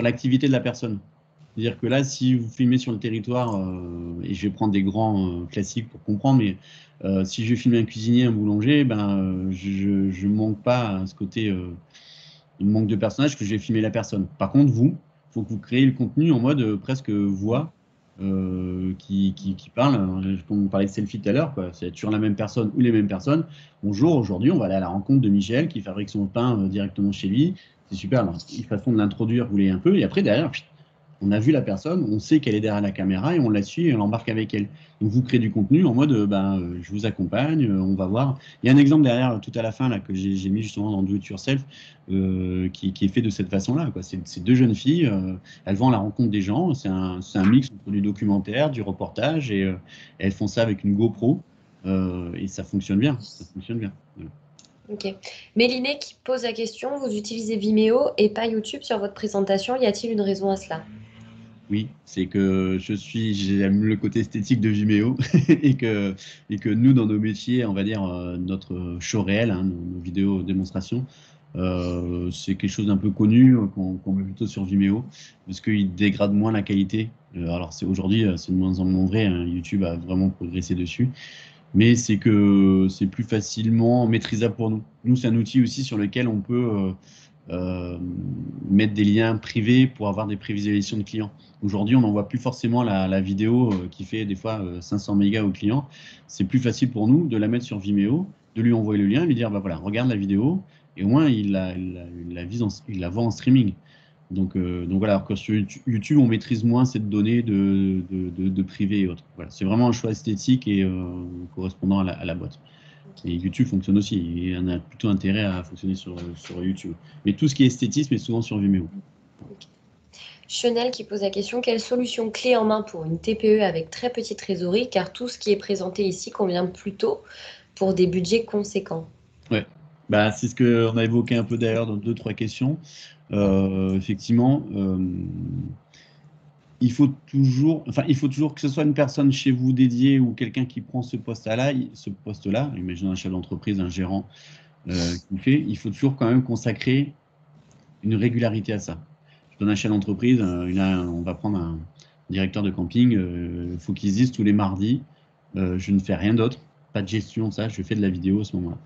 l'activité de la personne. C'est-à-dire que là, si vous filmez sur le territoire, et je vais prendre des grands classiques pour comprendre, mais si je vais filmer un cuisinier, un boulanger, je ne manque pas à ce côté manque de personnage que je vais filmer la personne. Par contre, il faut que vous créez le contenu en mode presque voix qui parle. On parlait de selfie tout à l'heure, c'est toujours la même personne ou les mêmes personnes. Bonjour, aujourd'hui, on va aller à la rencontre de Michel qui fabrique son pain directement chez lui. C'est super. Alors, une façon de l'introduire, vous voulez un peu, et après, derrière, on a vu la personne, on sait qu'elle est derrière la caméra et on la suit et on l'embarque avec elle. Donc vous créez du contenu en mode je vous accompagne, on va voir. Il y a un exemple derrière tout à la fin là, que j'ai mis justement dans Do It Yourself qui est fait de cette façon-là. C'est deux jeunes filles, elles vont à la rencontre des gens, c'est un mix entre du documentaire, du reportage et elles font ça avec une GoPro et ça fonctionne bien. Ça fonctionne bien. Voilà. Ok. Méliné qui pose la question, vous utilisez Vimeo et pas YouTube sur votre présentation, y a-t-il une raison à cela? Oui, c'est que j'aime le côté esthétique de Vimeo et que nous, dans nos métiers, on va dire notre show réel, nos vidéos démonstrations, c'est quelque chose d'un peu connu qu'on met plutôt sur Vimeo parce qu'il dégrade moins la qualité. Alors aujourd'hui, c'est de moins en moins vrai, hein, YouTube a vraiment progressé dessus, mais c'est que c'est plus facilement maîtrisable pour nous. Nous, c'est un outil aussi sur lequel on peut mettre des liens privés pour avoir des prévisualisations de clients. Aujourd'hui, on n'envoie plus forcément la vidéo qui fait des fois 500 mégas au client. C'est plus facile pour nous de la mettre sur Vimeo, de lui envoyer le lien, lui dire voilà, regarde la vidéo, et au moins il la voit en streaming. Donc voilà, alors que sur YouTube, on maîtrise moins cette donnée de privé et autres. Voilà, c'est vraiment un choix esthétique et correspondant à la boîte. Et YouTube fonctionne aussi. Il y en a plutôt intérêt à fonctionner sur YouTube. Mais tout ce qui est esthétisme est souvent sur Vimeo. Okay. Chanel qui pose la question, quelle solution clé en main pour une TPE avec très petite trésorerie, car tout ce qui est présenté ici convient plutôt pour des budgets conséquents? Ouais, c'est ce qu'on a évoqué un peu d'ailleurs dans 2-3 questions. Effectivement, il faut toujours que ce soit une personne chez vous dédiée ou quelqu'un qui prend ce poste-là, imaginons un chef d'entreprise, un gérant qui fait, il faut toujours quand même consacrer une régularité à ça. Je donne un chef d'entreprise, on va prendre un directeur de camping, il faut qu'il se dise tous les mardis, je ne fais rien d'autre, pas de gestion, ça, je fais de la vidéo à ce moment-là.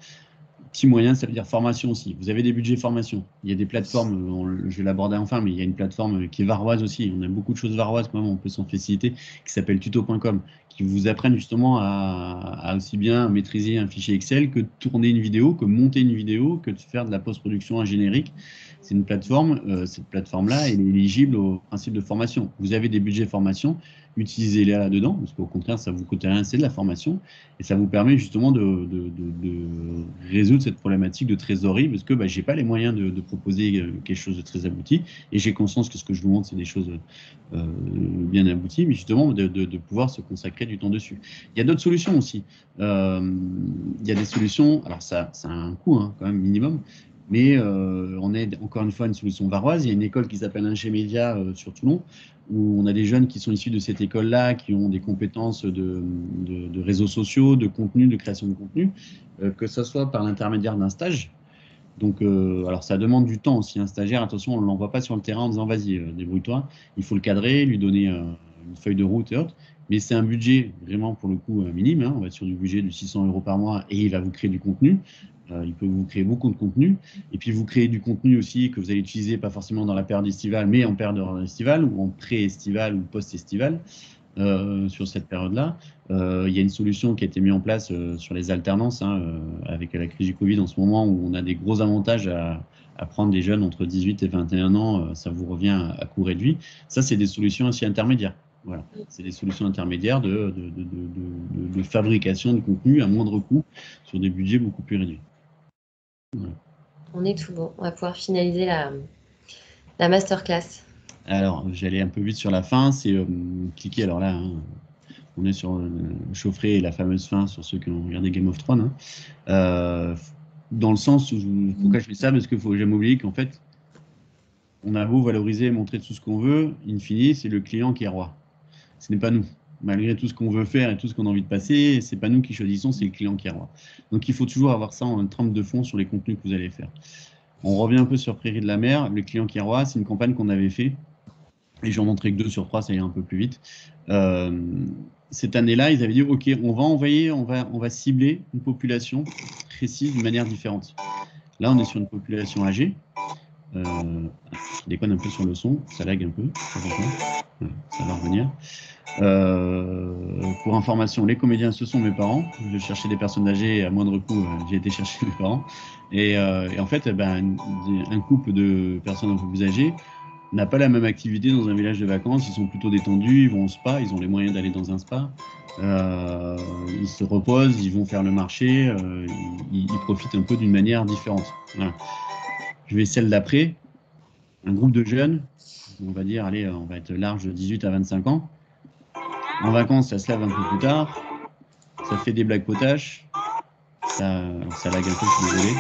Petit moyen, ça veut dire formation aussi. Vous avez des budgets formation. Il y a des plateformes, je vais l'aborder enfin, mais il y a une plateforme qui est varoise aussi. On a beaucoup de choses varoises quand même, on peut s'en féliciter, qui s'appelle tuto.com, qui vous apprennent justement à aussi bien maîtriser un fichier Excel que tourner une vidéo, que monter une vidéo, que de faire de la post-production, un générique. C'est une plateforme, cette plateforme-là, elle est éligible au principe de formation. Vous avez des budgets formation, utilisez-les là-dedans, parce qu'au contraire, ça ne vous coûte rien, c'est de la formation, et ça vous permet justement de résoudre cette problématique de trésorerie, parce que je n'ai pas les moyens de proposer quelque chose de très abouti, et j'ai conscience que ce que je vous montre, c'est des choses bien abouties, mais justement de pouvoir se consacrer du temps dessus. Il y a d'autres solutions aussi. Il y a des solutions, alors ça a un coût quand même minimum, mais on est encore une fois une solution varoise. Il y a une école qui s'appelle Ingémédia sur Toulon, où on a des jeunes qui sont issus de cette école-là, qui ont des compétences de réseaux sociaux, de contenu, de création de contenu, que ce soit par l'intermédiaire d'un stage. Donc, alors ça demande du temps aussi. Un stagiaire, attention, on ne l'envoie pas sur le terrain en disant vas-y, débrouille-toi. Il faut le cadrer, lui donner une feuille de route et autres. Mais c'est un budget vraiment pour le coup minime. On va être sur du budget de 600 € par mois et il va vous créer du contenu. Il peut vous créer beaucoup de contenu. Et puis vous créez du contenu aussi que vous allez utiliser, pas forcément dans la période estivale, mais en période estivale ou en pré-estivale ou post-estivale. Sur cette période-là. Il y a une solution qui a été mise en place sur les alternances avec la crise du Covid en ce moment où on a des gros avantages à prendre des jeunes entre 18 et 21 ans, ça vous revient à coût réduit. Ça, c'est des solutions aussi intermédiaires. Voilà. C'est des solutions intermédiaires de fabrication de contenu à moindre coût sur des budgets beaucoup plus réduits. Voilà. On est tout bon. On va pouvoir finaliser la masterclass. Alors, j'allais un peu vite sur la fin, c'est cliquer, alors là, on est sur Chauffret et la fameuse fin, sur ceux qui ont regardé Game of Thrones, dans le sens où, pourquoi je fais ça, parce qu'il ne faut jamais oublier qu'en fait, on a beau valoriser, montrer tout ce qu'on veut, in fine, c'est le client qui est roi. Ce n'est pas nous. Malgré tout ce qu'on veut faire et tout ce qu'on a envie de passer, c'est pas nous qui choisissons, c'est le client qui est roi. Donc il faut toujours avoir ça en trame de fond sur les contenus que vous allez faire. On revient un peu sur Prairie de la Mer, le client qui est roi, c'est une campagne qu'on avait fait, et j'en montrais que 2 sur 3, ça ira un peu plus vite. Cette année-là, ils avaient dit, OK, on va cibler une population précise d'une manière différente. Là, on est sur une population âgée. Je déconne un peu sur le son, ça lag un peu, ça va revenir. Pour information, les comédiens, ce sont mes parents. Je cherchais des personnes âgées et à moindre coût, j'ai été chercher mes parents. Et en fait, un couple de personnes un peu plus âgées n'a pas la même activité dans un village de vacances. Ils sont plutôt détendus, ils vont au spa, ils ont les moyens d'aller dans un spa. Ils se reposent, ils vont faire le marché, ils profitent un peu d'une manière différente. Voilà. Je vais celle d'après, un groupe de jeunes, on va dire, allez, on va être large de 18 à 25 ans. En vacances, ça se lave un peu plus tard, ça fait des blagues potaches, ça lag un peu, je suis désolé,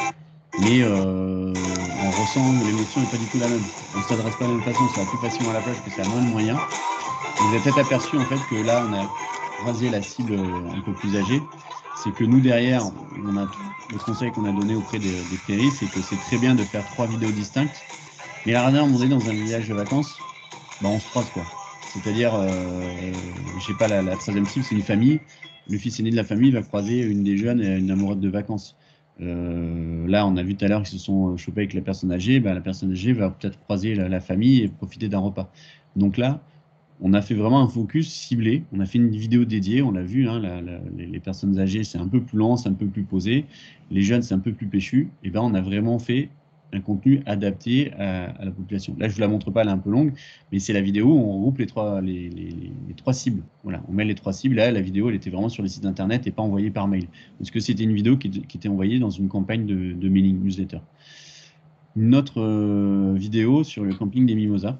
mais on ressent l'émotion n'est pas du tout la même. On ne s'adresse pas de la même façon, ça va plus facilement à la plage parce que ça a moins de moyens. Vous avez peut-être aperçu en fait que là, on a rasé la cible un peu plus âgée. C'est que nous, derrière, le conseil qu'on a donné auprès des prairies, c'est que c'est très bien de faire 3 vidéos distinctes. Mais la dernière, on est dans un village de vacances, on se croise quoi. C'est-à-dire, j'ai pas la troisième cible, c'est une famille. Le fils aîné de la famille va croiser une des jeunes et une amoureuse de vacances. Là, on a vu tout à l'heure qu'ils se sont chopés avec la personne âgée. La personne âgée va peut-être croiser la famille et profiter d'un repas. Donc là, on a fait vraiment un focus ciblé. On a fait une vidéo dédiée. On l'a vu, hein, les personnes âgées, c'est un peu plus lent, c'est un peu plus posé. Les jeunes, c'est un peu plus péchu. Et on a vraiment fait un contenu adapté à la population. Là, je ne vous la montre pas, elle est un peu longue, mais c'est la vidéo où on regroupe les trois cibles. Voilà, on met les 3 cibles. Là, la vidéo, elle était vraiment sur les sites internet et pas envoyée par mail. Parce que c'était une vidéo qui était envoyée dans une campagne de mailing newsletter. Une autre vidéo sur le camping des Mimosas.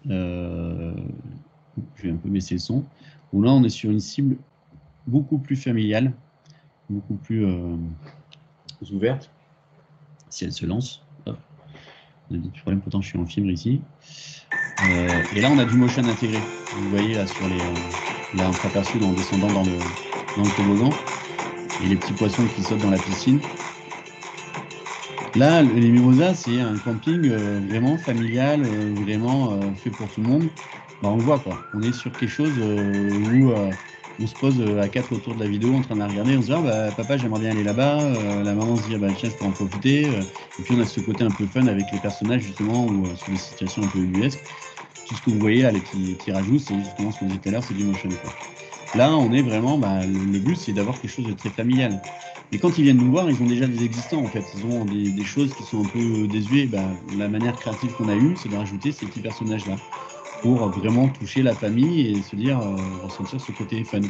Je vais un peu baisser le son. Où là, on est sur une cible beaucoup plus familiale, beaucoup plus ouverte. Si elle se lance. Hop. On a des petits problèmes, pourtant je suis en fibre ici. Et là, on a du motion intégré. Vous voyez là sur là, on s'aperçoit en descendant dans le toboggan et les petits poissons qui sautent dans la piscine. Là, les Mimosas, c'est un camping vraiment familial, vraiment fait pour tout le monde. On le voit quoi. On est sur quelque chose où on se pose à 4 autour de la vidéo en train de la regarder. On se dit papa, j'aimerais bien aller là-bas. La maman se dit tiens, je peux en profiter. Et puis on a ce côté un peu fun avec les personnages justement ou sur des situations un peu ubuesques. Tout ce que vous voyez là, les petits rajouts, c'est justement ce qu'on disait tout à l'heure, c'est du motion quoi. Là, on est vraiment, le but, c'est d'avoir quelque chose de très familial. Et quand ils viennent nous voir, ils ont déjà des existants, en fait. Ils ont des choses qui sont un peu désuées. La manière créative qu'on a eue, c'est de rajouter ces petits personnages-là pour vraiment toucher la famille et se dire, ressentir ce côté fun.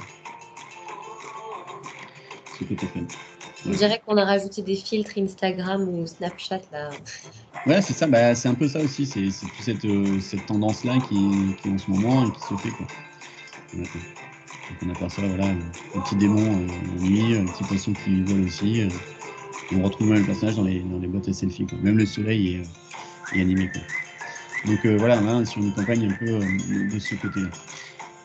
On dirait qu'on a rajouté des filtres Instagram ou Snapchat, là. Ouais, c'est ça. C'est un peu ça aussi. C'est toute cette tendance-là qui est en ce moment et qui se fait, quoi. Donc on aperçoit un petit démon nuit, un petit poisson qui vole aussi. On retrouve même le personnage dans les boîtes à selfie. Quoi. Même le soleil est animé. Quoi. Donc voilà, on est sur une campagne un peu de ce côté-là.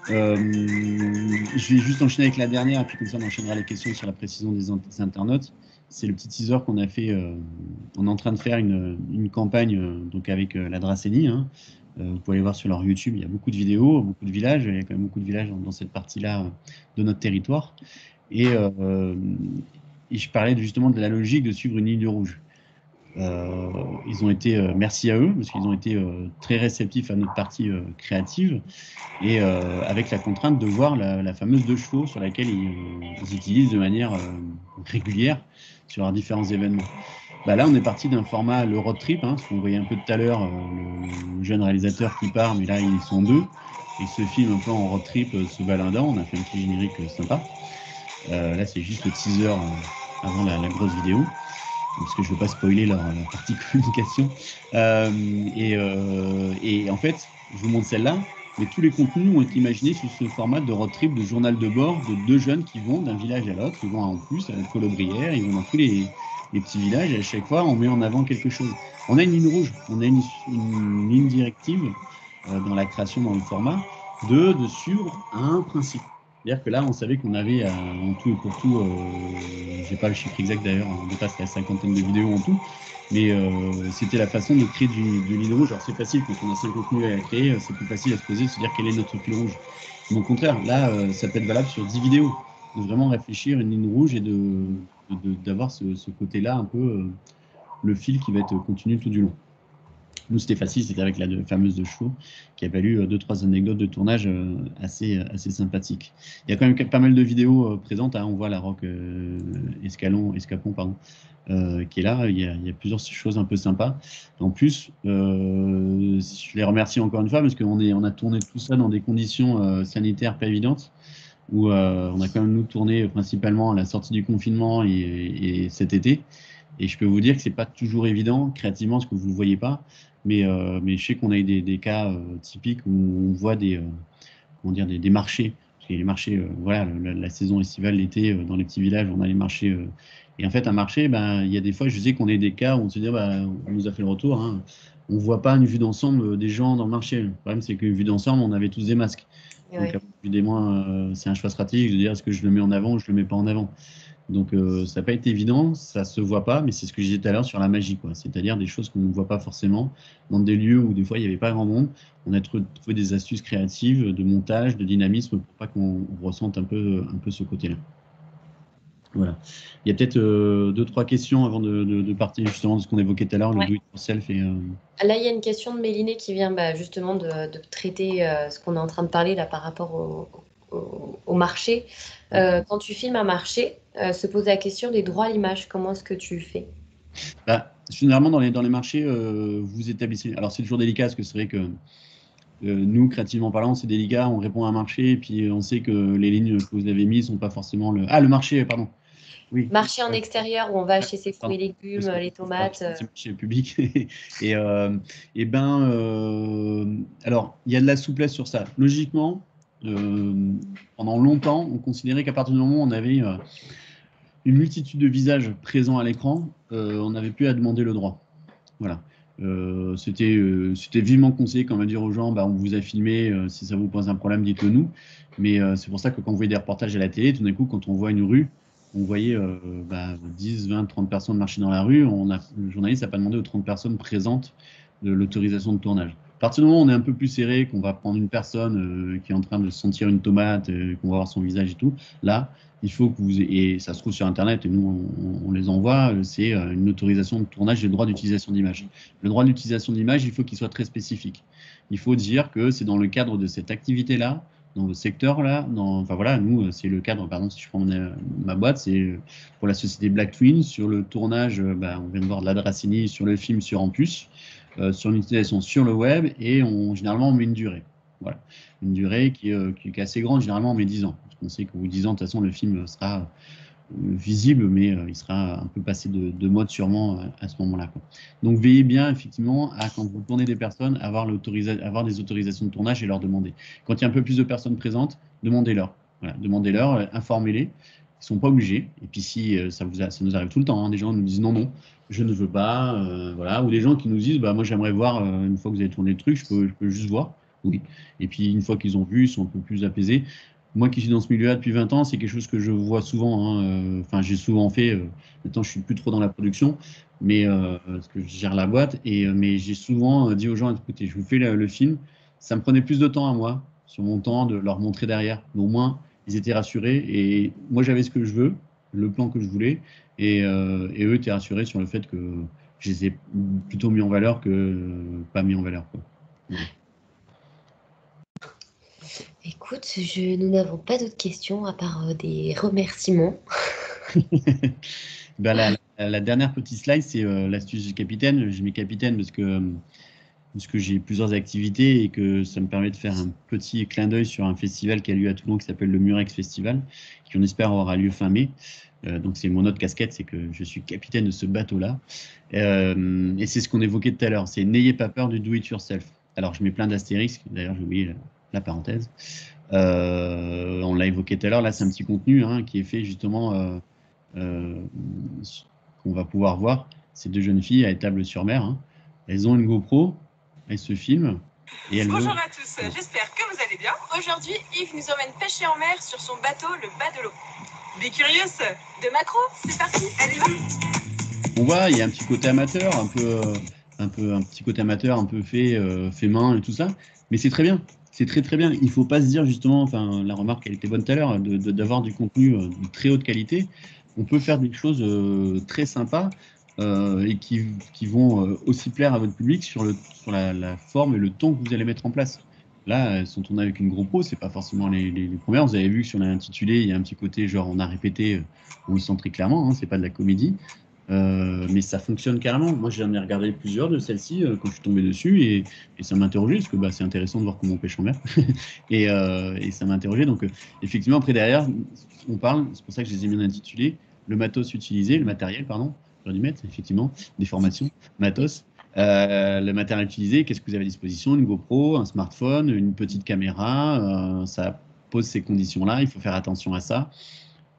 Je vais juste enchaîner avec la dernière, puis comme ça on enchaînera les questions sur la précision des internautes. C'est le petit teaser qu'on a fait. On est en train de faire une campagne donc avec la Dracénie. Hein. Vous pouvez aller voir sur leur YouTube, il y a beaucoup de vidéos, beaucoup de villages. Il y a quand même beaucoup de villages dans cette partie-là de notre territoire. Et je parlais justement de la logique de suivre une ligne rouge. Ils ont été, merci à eux, parce qu'ils ont été très réceptifs à notre partie créative, et avec la contrainte de voir la fameuse 2 chevaux sur laquelle ils utilisent de manière régulière sur leurs différents événements. Là, on est parti d'un format, le road trip, hein, ce qu'on voyait un peu tout à l'heure, le jeune réalisateur qui part, mais là, ils sont 2. Ils se filment un peu en road trip, se baladant. On a fait un petit générique sympa. Là, c'est juste le teaser avant la grosse vidéo, parce que je ne veux pas spoiler leur partie communication. Et en fait, je vous montre celle-là, mais tous les contenus ont été imaginés sous ce format de road trip, de journal de bord, de 2 jeunes qui vont d'un village à l'autre. Ils vont en plus à la Colobrière, ils vont dans tous les les petits villages, et à chaque fois, on met en avant quelque chose. On a une ligne rouge, on a une ligne directive dans la création, dans le format, de suivre un principe. C'est-à-dire que là, on savait qu'on avait en tout et pour tout, je n'ai pas le chiffre exact d'ailleurs, on dépasse la cinquantaine de vidéos en tout, mais c'était la façon de créer du ligne rouge. Alors c'est facile, quand on a 5 contenus à créer, c'est plus facile à se poser, de se dire quel est notre fil rouge. Mais au contraire, là, ça peut être valable sur 10 vidéos, de vraiment réfléchir une ligne rouge et d'avoir ce côté-là, un peu le fil qui va être continu tout du long. Nous, c'était facile, c'était avec la fameuse de chevaux, qui a valu 2-3 anecdotes de tournage assez sympathiques. Il y a quand même pas mal de vidéos présentes, hein. On voit la roque Escapon, pardon, qui est là. Il y a plusieurs choses un peu sympas. En plus, je les remercie encore une fois, parce qu'on a tourné tout ça dans des conditions sanitaires pas évidentes, où on a quand même nous tourné principalement à la sortie du confinement et cet été. Et je peux vous dire que c'est pas toujours évident créativement, parce que vous ne le voyez pas, mais je sais qu'on a eu des cas typiques où on voit des marchés. Parce que les marchés, voilà, la saison estivale, l'été, dans les petits villages, on a les marchés. Et en fait, un marché, il y a des fois, je sais qu'on a des cas où on se dit, on nous a fait le retour, hein, on ne voit pas une vue d'ensemble des gens dans le marché. Le problème, c'est qu'une vue d'ensemble, on avait tous des masques. Donc, évidemment, c'est un choix stratégique de dire, est-ce que je le mets en avant ou je ne le mets pas en avant. Donc, ça n'a pas été évident, ça ne se voit pas, mais c'est ce que je disais tout à l'heure sur la magie, quoi. C'est-à-dire des choses qu'on ne voit pas forcément dans des lieux où des fois il n'y avait pas grand monde. On a trouvé des astuces créatives de montage, de dynamisme pour pas qu'on ressente un peu ce côté-là. Voilà. Il y a peut-être 2-3 questions avant de partir justement de ce qu'on évoquait tout à l'heure, le do-it-yourself. Là, il y a une question de Méliné qui vient justement de traiter ce qu'on est en train de parler là par rapport au marché. Quand tu filmes un marché, se pose la question des droits à l'image. Comment est-ce que tu fais? Généralement, dans les marchés, vous établissez. Alors, c'est toujours délicat parce que c'est vrai que nous, créativement parlant, c'est délicat. On répond à un marché et puis on sait que les lignes que vous avez mises ne sont pas forcément le. Ah, le marché, pardon. Oui. Marché en extérieur où on va acheter ses fruits et légumes, les tomates. C'est marché public. Alors, il y a de la souplesse sur ça. Logiquement, pendant longtemps, on considérait qu'à partir du moment où on avait une multitude de visages présents à l'écran, on n'avait plus à demander le droit. Voilà. C'était vivement conseillé quand on va dire aux gens, on vous a filmé, si ça vous pose un problème, dites-le nous. Mais c'est pour ça que quand on voyait des reportages à la télé, tout d'un coup, quand on voit une rue, on voyait 10, 20, 30 personnes marcher dans la rue. Le journaliste n'a pas demandé aux 30 personnes présentes de l'autorisation de tournage. À partir du moment où on est un peu plus serré, qu'on va prendre une personne qui est en train de sentir une tomate, qu'on va voir son visage et tout, là, il faut que vous... Et ça se trouve sur Internet, et nous, on les envoie, c'est une autorisation de tournage et le droit d'utilisation d'image. Le droit d'utilisation d'image, il faut qu'il soit très spécifique. Il faut dire que c'est dans le cadre de cette activité-là, dans le secteur-là, enfin voilà, nous, c'est le cadre, par exemple, si je prends ma boîte, c'est pour la société Black Twin, sur le tournage, on vient de voir de la Dracini, sur le film sur Ampus, sur l'utilisation sur le web, et généralement, on met une durée. Voilà. Une durée qui est assez grande, généralement, on met 10 ans. Parce qu'on sait qu'au bout de 10 ans, de toute façon, le film sera visible, mais il sera un peu passé de mode sûrement à ce moment-là, quoi. Donc veillez bien effectivement à, quand vous tournez des personnes, avoir des autorisations de tournage et leur demander. Quand il y a un peu plus de personnes présentes, demandez-leur. Voilà, demandez-leur, informez-les. Ils ne sont pas obligés. Et puis si ça nous arrive tout le temps, hein, des gens nous disent non, je ne veux pas, voilà, ou des gens qui nous disent moi j'aimerais voir une fois que vous avez tourné le truc, je peux juste voir. Oui. Et puis une fois qu'ils ont vu, ils sont un peu plus apaisés. Moi qui suis dans ce milieu-là depuis 20 ans, c'est quelque chose que je vois souvent, hein. Enfin, j'ai souvent fait, maintenant je suis plus trop dans la production, mais parce que je gère la boîte, mais j'ai souvent dit aux gens, écoutez, je vous fais le film, ça me prenait plus de temps à moi, sur mon temps, de leur montrer derrière. Mais au moins, ils étaient rassurés, et moi j'avais ce que je veux, le plan que je voulais, et eux étaient rassurés sur le fait que je les ai plutôt mis en valeur que pas mis en valeur, quoi. Ouais. Écoute, nous n'avons pas d'autres questions à part des remerciements. La dernière petite slide, c'est l'astuce du capitaine. J'ai mis capitaine parce que j'ai plusieurs activités et que ça me permet de faire un petit clin d'œil sur un festival qui a lieu à Toulon qui s'appelle le Murex Festival, qui on espère aura lieu fin mai. Donc c'est mon autre casquette, c'est que je suis capitaine de ce bateau-là. Et c'est ce qu'on évoquait tout à l'heure, c'est n'ayez pas peur du do-it-yourself. Alors je mets plein d'astérisques, d'ailleurs j'ai oublié la parenthèse. On l'a évoqué tout à l'heure, là c'est un petit contenu qui est fait justement qu'on va pouvoir voir ces deux jeunes filles à Étable sur Mer. Hein. Elles ont une GoPro, elles se filment. Et Bonjour à tous, j'espère que vous allez bien. Aujourd'hui, Yves nous emmène pêcher en mer sur son bateau, le Bas de l'eau. Be curious de macro, c'est parti, allez-y. On voit, il y a un petit côté amateur, un petit côté amateur, un peu fait main et tout ça, mais c'est très bien. C'est très très bien. Il ne faut pas se dire justement, enfin la remarque elle était bonne tout à l'heure, d'avoir du contenu de très haute qualité. On peut faire des choses très sympas et qui vont aussi plaire à votre public sur la forme et le ton que vous allez mettre en place. Là, elles sont tournées avec une GoPro, c'est pas forcément les premières. Vous avez vu que sur l'intitulé, il y a un petit côté genre on a répété, on le sent très clairement, hein, c'est pas de la comédie. Mais ça fonctionne carrément. Moi, j'en ai regardé plusieurs de celles-ci quand je suis tombé dessus et ça m'a interrogé parce que c'est intéressant de voir comment on pêche en mer et ça m'a interrogé. Donc, effectivement, après derrière, on parle, c'est pour ça que je les ai bien intitulés, le matos utilisé, le matériel, pardon, j'aurais dû mettre, effectivement, des formations, matos. Le matériel utilisé, qu'est-ce que vous avez à disposition? Une GoPro, un smartphone, une petite caméra, ça pose ces conditions-là, il faut faire attention à ça.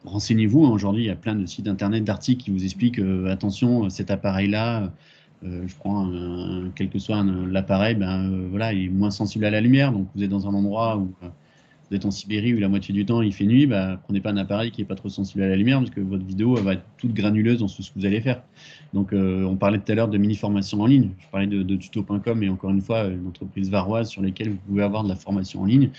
Renseignez-vous, hein, aujourd'hui il y a plein de sites internet, d'articles qui vous expliquent attention, cet appareil-là, je prends quel que soit l'appareil, voilà, il est moins sensible à la lumière, donc vous êtes dans un endroit où vous êtes en Sibérie où la moitié du temps il fait nuit, prenez pas un appareil qui n'est pas trop sensible à la lumière parce que votre vidéo elle va être toute granuleuse dans ce que vous allez faire. Donc on parlait tout à l'heure de mini-formation en ligne, je parlais de tuto.com et encore une fois une entreprise varoise sur lesquelles vous pouvez avoir de la formation en ligne.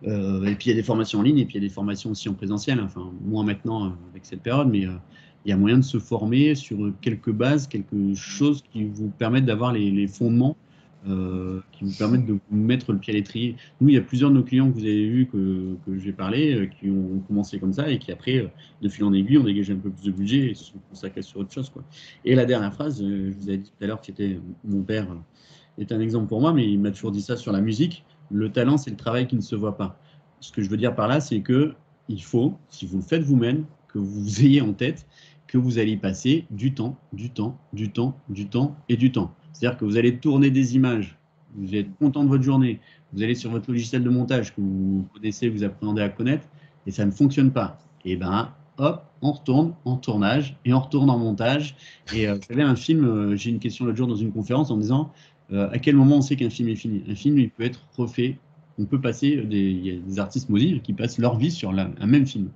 Et puis il y a des formations en ligne et puis il y a des formations aussi en présentiel, enfin moins maintenant avec cette période, mais il y a moyen de se former sur quelques bases, quelque chose qui vous permettent d'avoir les fondements qui vous permettent de vous mettre le pied à l'étrier. Nous, il y a plusieurs de nos clients que vous avez vus, que j'ai parlé, qui ont commencé comme ça et qui après, de fil en aiguille, ont dégagé un peu plus de budget et se sont consacrés sur autre chose, quoi. Et la dernière phrase, je vous avais dit tout à l'heure que c'était mon père est un exemple pour moi, mais il m'a toujours dit ça sur la musique. Le talent, c'est le travail qui ne se voit pas. Ce que je veux dire par là, c'est que il faut, si vous le faites vous-même, que vous ayez en tête que vous allez y passer du temps, du temps, du temps, du temps et du temps. C'est-à-dire que vous allez tourner des images, vous êtes content de votre journée, vous allez sur votre logiciel de montage que vous connaissez, que vous appréhendez à connaître, et ça ne fonctionne pas. Et hop, on retourne en tournage et on retourne en montage. Et vous savez, un film, j'ai une question l'autre jour dans une conférence en me disant à quel moment on sait qu'un film est fini? Un film, il peut être refait. On peut passer, il y a des artistes maudits qui passent leur vie sur un même film.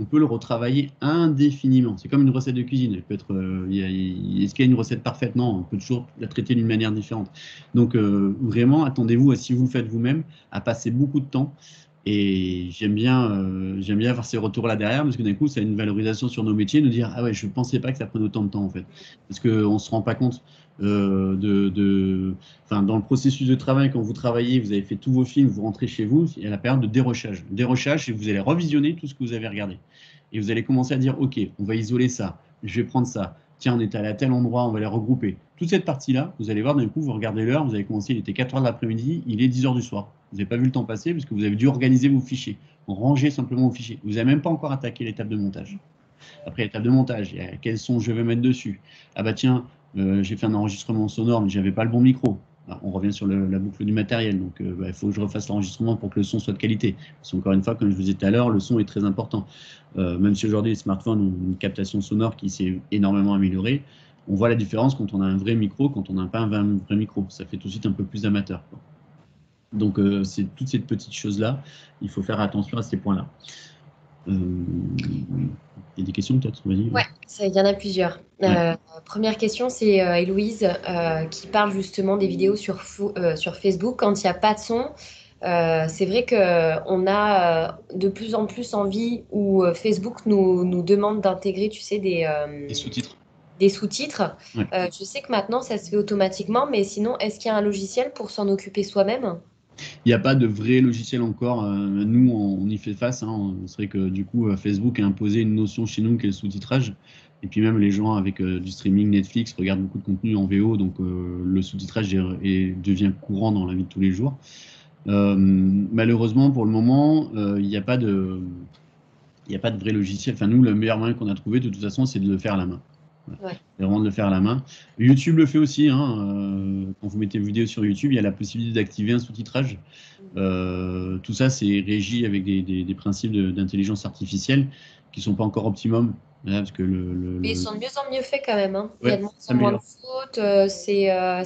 On peut le retravailler indéfiniment. C'est comme une recette de cuisine. Elle peut être, est-ce qu'il y a une recette parfaite? Non, on peut toujours la traiter d'une manière différente. Donc, vraiment, attendez-vous, si vous le faites vous-même, à passer beaucoup de temps. Et j'aime bien avoir ces retours-là derrière, parce que d'un coup, ça a une valorisation sur nos métiers, nous dire « Ah ouais, je ne pensais pas que ça prenait autant de temps, en fait. » Parce qu'on ne se rend pas compte dans le processus de travail, quand vous travaillez, vous avez fait tous vos films, vous rentrez chez vous, il y a la période de dérochage. Dérochage, et vous allez revisionner tout ce que vous avez regardé. Et vous allez commencer à dire « Ok, on va isoler ça, je vais prendre ça. Tiens, on est allé à tel endroit, on va les regrouper. » Toute cette partie-là, vous allez voir, d'un coup, vous regardez l'heure, vous avez commencé, il était 4 h de l'après-midi, il est 10 h du soir. Vous n'avez pas vu le temps passer parce que vous avez dû organiser vos fichiers, ranger simplement vos fichiers. Vous n'avez même pas encore attaqué l'étape de montage. Après l'étape de montage, il y a quels sons je vais mettre dessus. Ah bah tiens, j'ai fait un enregistrement sonore, mais j'avais pas le bon micro. Alors, on revient sur la boucle du matériel, donc il faut que je refasse l'enregistrement pour que le son soit de qualité. Parce qu'encore une fois, comme je vous disais tout à l'heure, le son est très important. Même si aujourd'hui les smartphones ont une captation sonore qui s'est énormément améliorée, on voit la différence quand on a un vrai micro, quand on n'a pas un vrai micro. Ça fait tout de suite un peu plus amateur, quoi. Donc, c'est toutes ces petites choses-là. Il faut faire attention à ces points-là. Il y a des questions peut-être? Vas-y. Ouais, il y en a plusieurs. Ouais. Première question, c'est Héloïse qui parle justement des vidéos sur Facebook quand il n'y a pas de son. C'est vrai qu'on a de plus en plus envie où Facebook nous demande d'intégrer, tu sais, des sous-titres. Des sous-titres. Ouais. Je sais que maintenant, ça se fait automatiquement, mais sinon, est-ce qu'il y a un logiciel pour s'en occuper soi-même? Il n'y a pas de vrai logiciel encore. Nous, on y fait face. Hein. C'est vrai que du coup, Facebook a imposé une notion chez nous qui est le sous-titrage. Et puis même les gens avec du streaming, Netflix, regardent beaucoup de contenu en VO. Donc le sous-titrage devient courant dans la vie de tous les jours. Malheureusement, pour le moment, il n'y a pas de vrai logiciel. Enfin, nous, le meilleur moyen qu'on a trouvé, de toute façon, c'est de le faire à la main. Ouais. C'est vraiment de le faire à la main. YouTube le fait aussi. Hein. Quand vous mettez une vidéo sur YouTube, il y a la possibilité d'activer un sous-titrage. Tout ça, c'est régi avec des principes d'intelligence artificielle qui ne sont pas encore optimum. Voilà, parce que Mais ils sont de mieux en mieux faits quand même, hein. Il y a ouais, de moins ça en moins de améliore. fautes,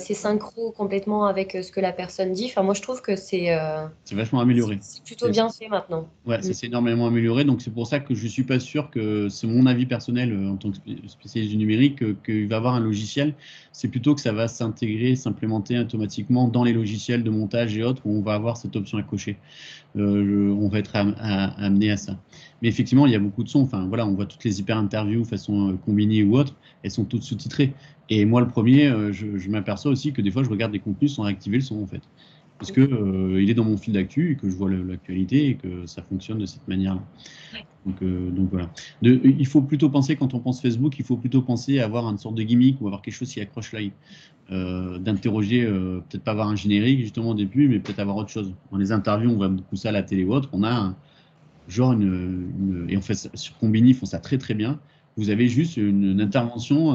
c'est synchro complètement avec ce que la personne dit. Enfin, moi, je trouve que C'est vachement amélioré. c'est plutôt bien fait maintenant. Ouais, Mm. ça s'est énormément amélioré, donc c'est pour ça que je suis pas sûr que c'est mon avis personnel en tant que spécialiste du numérique qu'il va avoir un logiciel. C'est plutôt que ça va s'intégrer, s'implémenter automatiquement dans les logiciels de montage et autres où on va avoir cette option à cocher. On va être amené à ça. Mais effectivement, il y a beaucoup de sons. Enfin voilà, on voit toutes les hyper interviews façon Combini ou autre, elles sont toutes sous-titrées. Et moi, le premier, je m'aperçois aussi que des fois, je regarde des contenus sans activer le son en fait. Parce que il est dans mon fil d'actu et que je vois l'actualité et que ça fonctionne de cette manière-là. Donc voilà. Il faut plutôt penser, quand on pense Facebook, il faut plutôt penser à avoir une sorte de gimmick ou avoir quelque chose qui accroche l'œil. D'interroger, peut-être pas avoir un générique justement au début, mais peut-être avoir autre chose. Dans les interviews, on voit beaucoup ça à la télé ou autre. On a genre et en fait sur Combini, ils font ça très très bien. Vous avez juste une intervention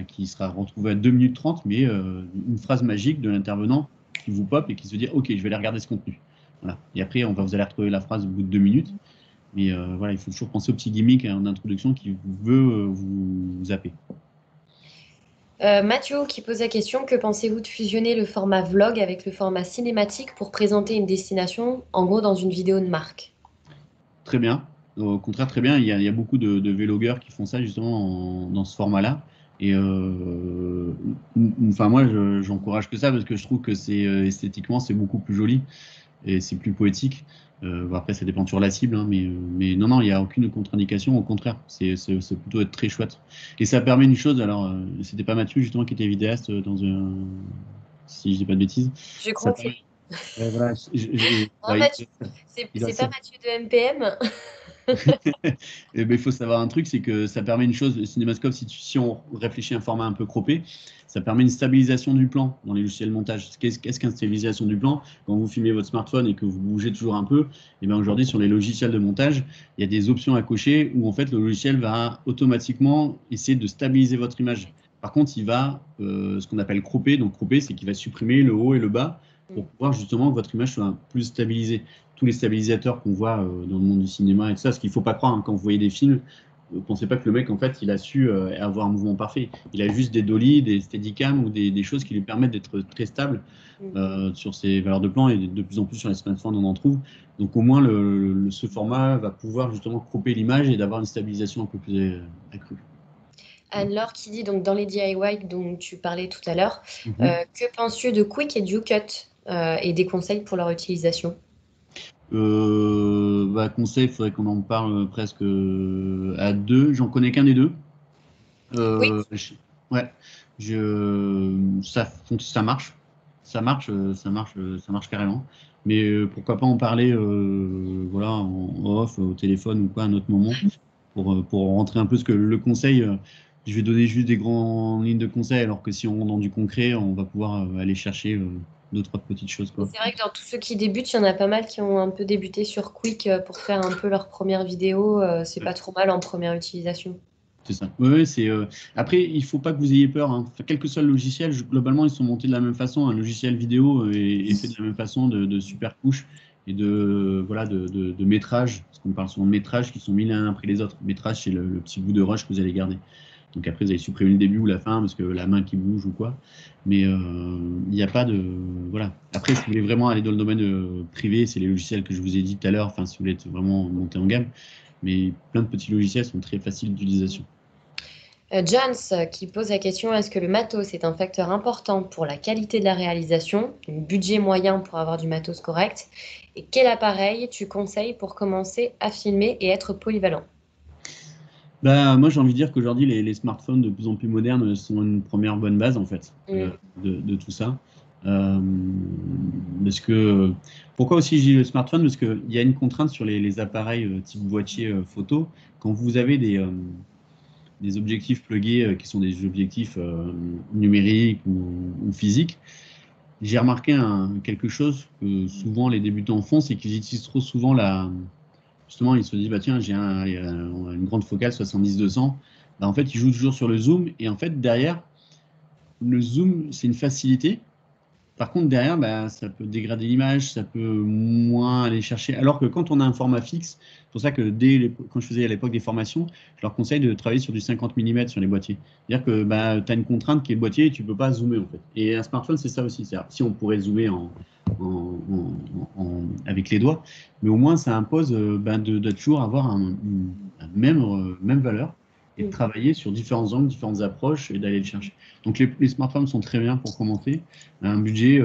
qui sera retrouvée à 2 minutes 30, mais une phrase magique de l'intervenant qui vous pop et qui se dit ok, je vais aller regarder ce contenu. Voilà. Et après, vous allez retrouver la phrase au bout de 2 minutes. Mais voilà, il faut toujours penser au petit gimmick en introduction qui veut vous zapper. Mathieu qui pose la question, que pensez-vous de fusionner le format vlog avec le format cinématique pour présenter une destination, en gros dans une vidéo de marque? Très bien. Au contraire, très bien. Il y a beaucoup de vélogueurs qui font ça justement dans ce format-là. Et enfin, moi, j'encourage que ça parce que je trouve que c'est esthétiquement, c'est beaucoup plus joli et c'est plus poétique. Bon, après, ça dépend toujours de la cible, hein, mais non, il n'y a aucune contre-indication. Au contraire, c'est plutôt être très chouette. Et ça permet une chose. Alors, c'était pas Mathieu justement qui était vidéaste dans un, si je dis pas de bêtises. Je Ça crois que permet, c'est. voilà, Non, Mathieu, il a c'est pas Mathieu de MPM. Et ben, il faut savoir un truc, c'est que ça permet une chose, le cinémascope, si on réfléchit à un format un peu croppé, ça permet une stabilisation du plan dans les logiciels de montage. Qu'est-ce qu'une stabilisation du plan? Quand vous filmez votre smartphone et que vous bougez toujours un peu, et bien aujourd'hui sur les logiciels de montage, il y a des options à cocher où en fait le logiciel va automatiquement essayer de stabiliser votre image. Par contre, il va ce qu'on appelle cropper. Donc cropper, c'est qu'il va supprimer le haut et le bas pour pouvoir justement que votre image soit plus stabilisée. Tous les stabilisateurs qu'on voit dans le monde du cinéma et tout ça, ce qu'il ne faut pas croire, hein, quand vous voyez des films, ne pensez pas que le mec, en fait, il a su avoir un mouvement parfait. Il a juste des dolly, des steadicam ou des choses qui lui permettent d'être très stable sur ses valeurs de plan et de plus en plus sur les smartphones, on en trouve. Donc au moins, ce format va pouvoir justement cropper l'image et d'avoir une stabilisation un peu plus accrue. Anne-Laure qui dit, donc dans les DIY dont tu parlais tout à l'heure, que penses-tu de Quick et DuCut et des conseils pour leur utilisation? Conseil, il faudrait qu'on en parle presque à deux. J'en connais qu'un des deux. Oui. Ouais, ça marche. Ça marche carrément. Mais pourquoi pas en parler voilà, en off, au téléphone ou quoi, à un autre moment, pour rentrer un peu. Parce que le conseil, je vais donner juste des grandes lignes de conseil, alors que si on rentre dans du concret, on va pouvoir aller chercher d'autres petites choses, quoi. C'est vrai que dans tous ceux qui débutent, il y en a pas mal qui ont un peu débuté sur Quick pour faire un peu leur première vidéo. C'est pas trop mal en première utilisation. C'est ça. Ouais, Après, il ne faut pas que vous ayez peur, hein. Enfin, quel que soit le logiciel, globalement, ils sont montés de la même façon. Un logiciel vidéo est fait de la même façon, de super couches et voilà, de métrages, parce qu'on parle souvent de métrages qui sont mis l'un après les autres. Métrage, c'est le petit bout de rush que vous allez garder. Donc après, vous allez supprimer le début ou la fin parce que la main qui bouge ou quoi. Mais il n'y a pas de. Voilà. Après, si vous voulez vraiment aller dans le domaine privé, c'est les logiciels que je vous ai dit tout à l'heure, enfin, si vous voulez être vraiment monter en gamme. Mais plein de petits logiciels sont très faciles d'utilisation. Jans qui pose la question, est-ce que le matos est un facteur important pour la qualité de la réalisation, un budget moyen pour avoir du matos correct, et quel appareil tu conseilles pour commencer à filmer et être polyvalent? Moi, j'ai envie de dire qu'aujourd'hui, les smartphones de plus en plus modernes sont une première bonne base, en fait, de tout ça. Parce que, pourquoi aussi je dis le smartphone? Parce qu'il y a une contrainte sur les appareils type boîtier photo. Quand vous avez des objectifs plugués qui sont des objectifs numériques ou physiques, j'ai remarqué quelque chose que souvent les débutants font, c'est qu'ils utilisent trop souvent justement, ils se disent, bah, tiens, j'ai une grande focale 70-200. Bah, en fait, ils jouent toujours sur le zoom. Et en fait, derrière, le zoom, c'est une facilité. Par contre, derrière, bah, ça peut dégrader l'image, ça peut moins aller chercher. Alors que quand on a un format fixe, c'est pour ça que quand je faisais à l'époque des formations, je leur conseille de travailler sur du 50 mm sur les boîtiers. C'est-à-dire que bah, tu as une contrainte qui est le boîtier et tu ne peux pas zoomer en fait. Et un smartphone, c'est ça aussi. Si on pourrait zoomer avec les doigts, mais au moins ça impose bah, de toujours avoir une même valeur et de travailler sur différents angles, différentes approches et d'aller le chercher. Donc les smartphones sont très bien pour commenter. Un budget,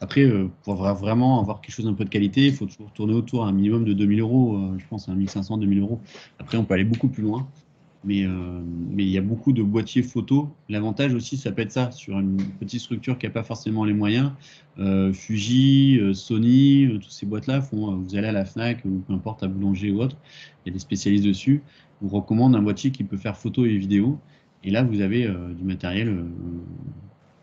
après, pour vraiment avoir quelque chose d'un peu de qualité, il faut toujours tourner autour à un minimum de 2000 euros, je pense à 1500, 2000 euros. Après, on peut aller beaucoup plus loin. Mais il y a beaucoup de boîtiers photo. L'avantage aussi, ça peut être ça, sur une petite structure qui n'a pas forcément les moyens. Fuji, Sony, toutes ces boîtes-là vous allez à la Fnac ou peu importe, à Boulanger ou autre, il y a des spécialistes dessus, vous recommandent un boîtier qui peut faire photo et vidéo. Et là, vous avez du matériel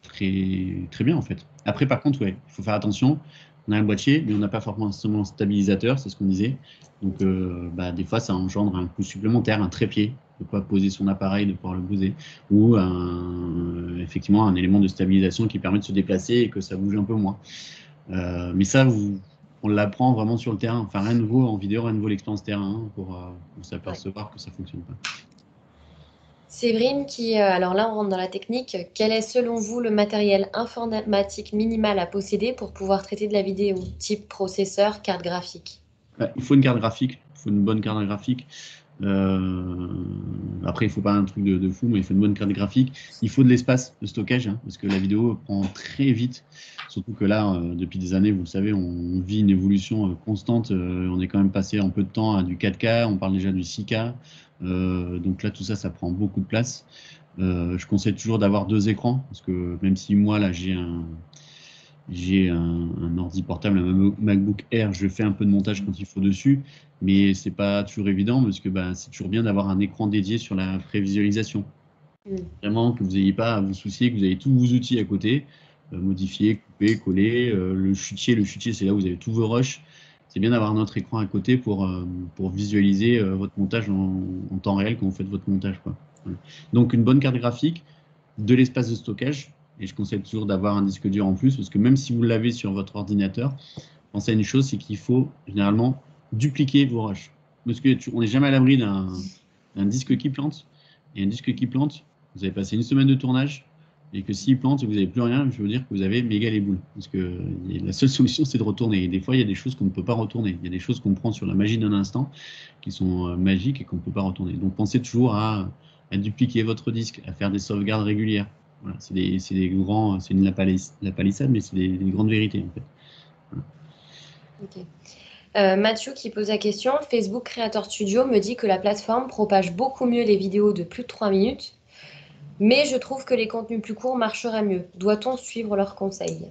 très, très bien en fait. Après, par contre, ouais, il faut faire attention. On a un boîtier, mais on n'a pas forcément un stabilisateur, c'est ce qu'on disait. Donc, bah, des fois, ça engendre un coût supplémentaire, un trépied, de quoi poser son appareil, de pouvoir le poser, ou effectivement un élément de stabilisation qui permet de se déplacer et que ça bouge un peu moins. Mais ça, on l'apprend vraiment sur le terrain. Enfin, rien de nouveau en vidéo, rien de nouveau l'expérience terrain pour s'apercevoir que ça ne fonctionne pas. Séverine alors là on rentre dans la technique, quel est selon vous le matériel informatique minimal à posséder pour pouvoir traiter de la vidéo, type processeur, carte graphique? Il faut une carte graphique, il faut une bonne carte graphique. Après, il ne faut pas un truc de fou, mais il faut une bonne carte graphique. Il faut de l'espace de stockage, hein, parce que la vidéo prend très vite. Surtout que là, depuis des années, vous le savez, on vit une évolution constante. On est quand même passé en peu de temps à du 4K, on parle déjà du 6K. Donc là, tout ça, ça prend beaucoup de place. Je conseille toujours d'avoir 2 écrans, parce que même si moi, là, j'ai un ordi portable, un MacBook Air, je fais un peu de montage quand il faut dessus, mais c'est pas toujours évident parce que bah, c'est toujours bien d'avoir un écran dédié sur la prévisualisation. Vraiment que vous n'ayez pas à vous soucier, que vous avez tous vos outils à côté, modifier, couper, coller, le chutier, c'est là où vous avez tous vos rushs. C'est bien d'avoir notre écran à côté pour visualiser votre montage en temps réel quand vous faites votre montage, quoi. Voilà. Donc une bonne carte graphique, de l'espace de stockage. Et je conseille toujours d'avoir un disque dur en plus, parce que même si vous l'avez sur votre ordinateur, pensez à une chose, c'est qu'il faut généralement dupliquer vos rushs. Parce qu'on n'est jamais à l'abri d'un disque qui plante. Et un disque qui plante, vous avez passé une semaine de tournage, et que s'il plante et que vous n'avez plus rien, je veux dire que vous avez méga les boules. Parce que la seule solution, c'est de retourner. Et des fois, il y a des choses qu'on ne peut pas retourner. Il y a des choses qu'on prend sur la magie d'un instant, qui sont magiques et qu'on ne peut pas retourner. Donc pensez toujours à dupliquer votre disque, à faire des sauvegardes régulières. Voilà, c'est une la palissade, mais c'est des grandes vérités en fait. Voilà. Ok. Mathieu qui pose la question, Facebook Creator Studio me dit que la plateforme propage beaucoup mieux les vidéos de plus de 3 minutes, mais je trouve que les contenus plus courts marcheraient mieux. Doit-on suivre leurs conseils?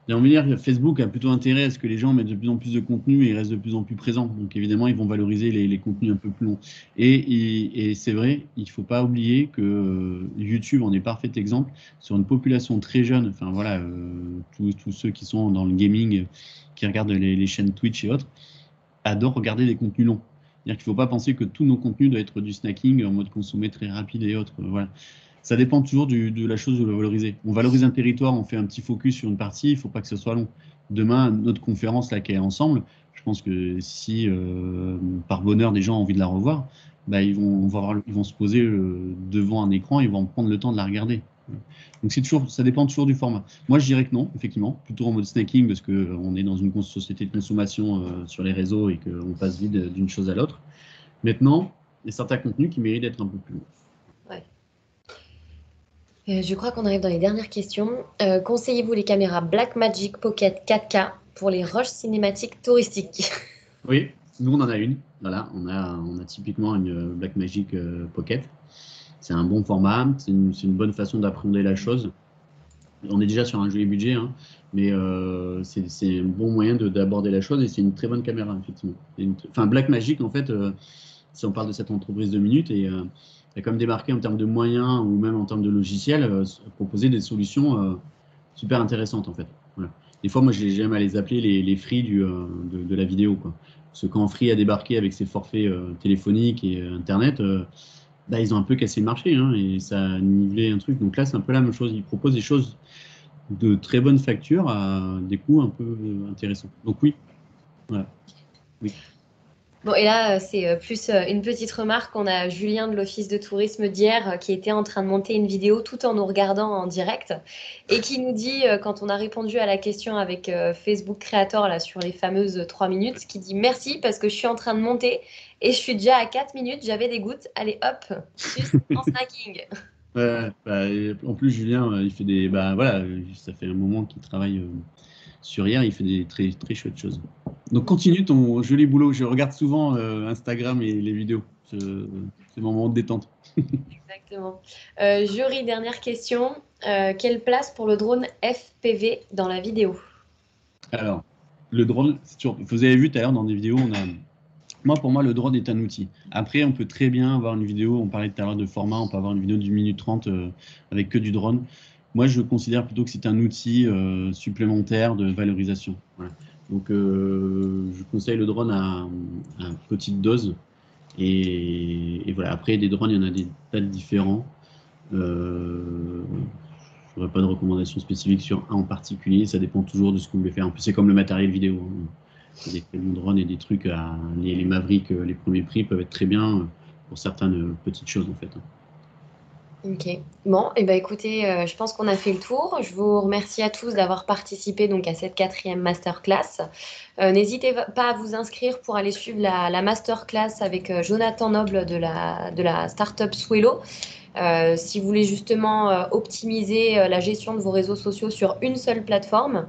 J'ai envie de dire que Facebook a plutôt intérêt à ce que les gens mettent de plus en plus de contenu et restent de plus en plus présents. Donc évidemment, ils vont valoriser les contenus un peu plus longs. Et c'est vrai, il ne faut pas oublier que YouTube en est parfait exemple sur une population très jeune. Enfin voilà, tous ceux qui sont dans le gaming, qui regardent les chaînes Twitch et autres, adorent regarder des contenus longs. C'est-à-dire qu'il ne faut pas penser que tous nos contenus doivent être du snacking en mode consommé très rapide et autres. Voilà. Ça dépend toujours de la chose où on va valoriser. On valorise un territoire, on fait un petit focus sur une partie, il ne faut pas que ce soit long. Demain, notre conférence là qui est ensemble, je pense que si par bonheur des gens ont envie de la revoir, bah, ils vont se poser devant un écran, ils vont prendre le temps de la regarder. Donc ça dépend toujours du format. Moi je dirais que non, effectivement, plutôt en mode snacking parce qu'on est dans une société de consommation sur les réseaux et qu'on passe vite d'une chose à l'autre. Maintenant, il y a certains contenus qui méritent d'être un peu plus longs. Ouais. Je crois qu'on arrive dans les dernières questions. Conseillez-vous les caméras Blackmagic Pocket 4K pour les rushs cinématiques touristiques? Oui, nous on en a une. Voilà, on a typiquement une Blackmagic Pocket. C'est un bon format, c'est une bonne façon d'appréhender la chose. On est déjà sur un joli budget, hein, mais c'est un bon moyen d'aborder la chose et c'est une très bonne caméra, effectivement. Blackmagic, en fait, si on parle de cette entreprise de minutes, et a comme démarqué en termes de moyens ou même en termes de logiciels, proposer des solutions super intéressantes, en fait. Voilà. Des fois, moi, j'aime à les appeler les Free de la vidéo, quoi. Parce que quand Free a débarqué avec ses forfaits téléphoniques et Internet, bah, ils ont un peu cassé le marché, hein, et ça a nivelé un truc. Donc là, c'est un peu la même chose. Ils proposent des choses de très bonne facture à des coûts un peu intéressants. Donc oui, voilà. Oui. Bon, et là, c'est plus une petite remarque. On a Julien de l'Office de tourisme d'hier qui était en train de monter une vidéo tout en nous regardant en direct et qui nous dit, quand on a répondu à la question avec Facebook Creator là, sur les fameuses 3 minutes, qui dit merci parce que je suis en train de monter et je suis déjà à 4 minutes, j'avais des gouttes. Allez hop, sus en snacking. Ouais, bah, et en plus, Julien, il fait des. Bah, voilà, ça fait un moment qu'il travaille sur hier, il fait des très, très chouettes choses. Donc, continue ton joli boulot. Je regarde souvent Instagram et les vidéos. C'est mon moment de détente. Exactement. Jury, dernière question. Quelle place pour le drone FPV dans la vidéo? Alors, le drone, vous avez vu tout à l'heure dans des vidéos, pour moi, le drone est un outil. Après, on peut très bien avoir une vidéo, on parlait tout à l'heure de format, on peut avoir une vidéo d'1 minute 30 avec que du drone. Moi, je considère plutôt que c'est un outil supplémentaire de valorisation. Voilà. Donc, je conseille le drone à petite dose. Et voilà. Après, des drones, il y en a des tas de différents. Je n'aurais pas de recommandation spécifique sur un en particulier. Ça dépend toujours de ce que vous voulez faire. En plus, c'est comme le matériel vidéo, hein. Il y a des très bons drones et des trucs, les Mavic, les premiers prix peuvent être très bien pour certaines petites choses en fait. Ok. Bon, et ben écoutez, je pense qu'on a fait le tour. Je vous remercie à tous d'avoir participé donc à cette 4e masterclass. N'hésitez pas à vous inscrire pour aller suivre la masterclass avec Jonathan Noble de la startup Swello. Si vous voulez justement optimiser la gestion de vos réseaux sociaux sur une seule plateforme.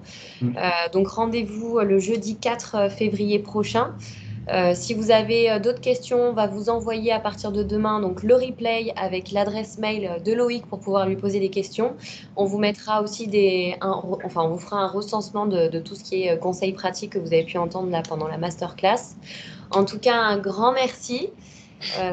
Donc rendez-vous le jeudi 4 février prochain. Si vous avez d'autres questions, on va vous envoyer à partir de demain donc le replay avec l'adresse mail de Loïc pour pouvoir lui poser des questions. On vous mettra aussi on vous fera un recensement de tout ce qui est conseils pratiques que vous avez pu entendre là pendant la masterclass. En tout cas, un grand merci.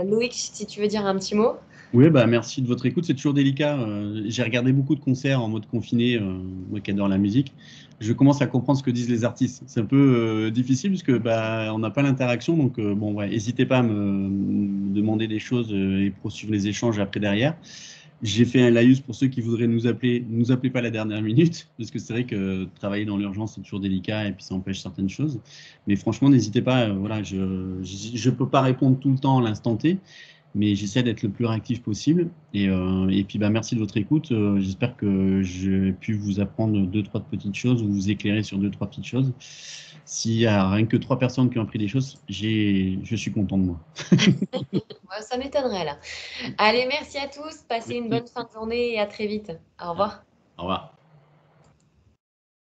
Loïc, si tu veux dire un petit mot. Oui, bah, merci de votre écoute. C'est toujours délicat. J'ai regardé beaucoup de concerts en mode confiné, moi qui adore la musique. Je commence à comprendre ce que disent les artistes. C'est un peu difficile puisque bah, on n'a pas l'interaction. Donc, bon, ouais, n'hésitez pas à me demander des choses et poursuivre les échanges après derrière. J'ai fait un laïus pour ceux qui voudraient nous appeler. Ne nous appelez pas à la dernière minute parce que c'est vrai que travailler dans l'urgence, c'est toujours délicat et puis ça empêche certaines choses. Mais franchement, n'hésitez pas. Voilà, je ne peux pas répondre tout le temps à l'instant T. Mais j'essaie d'être le plus réactif possible. Et puis, bah, merci de votre écoute. J'espère que j'ai pu vous apprendre 2-3 petites choses ou vous éclairer sur 2-3 petites choses. S'il y a rien que 3 personnes qui ont appris des choses, je suis content de moi. Ça m'étonnerait là. Allez, merci à tous. Passez une Merci. bonne fin de journée et à très vite. Au revoir. Au revoir.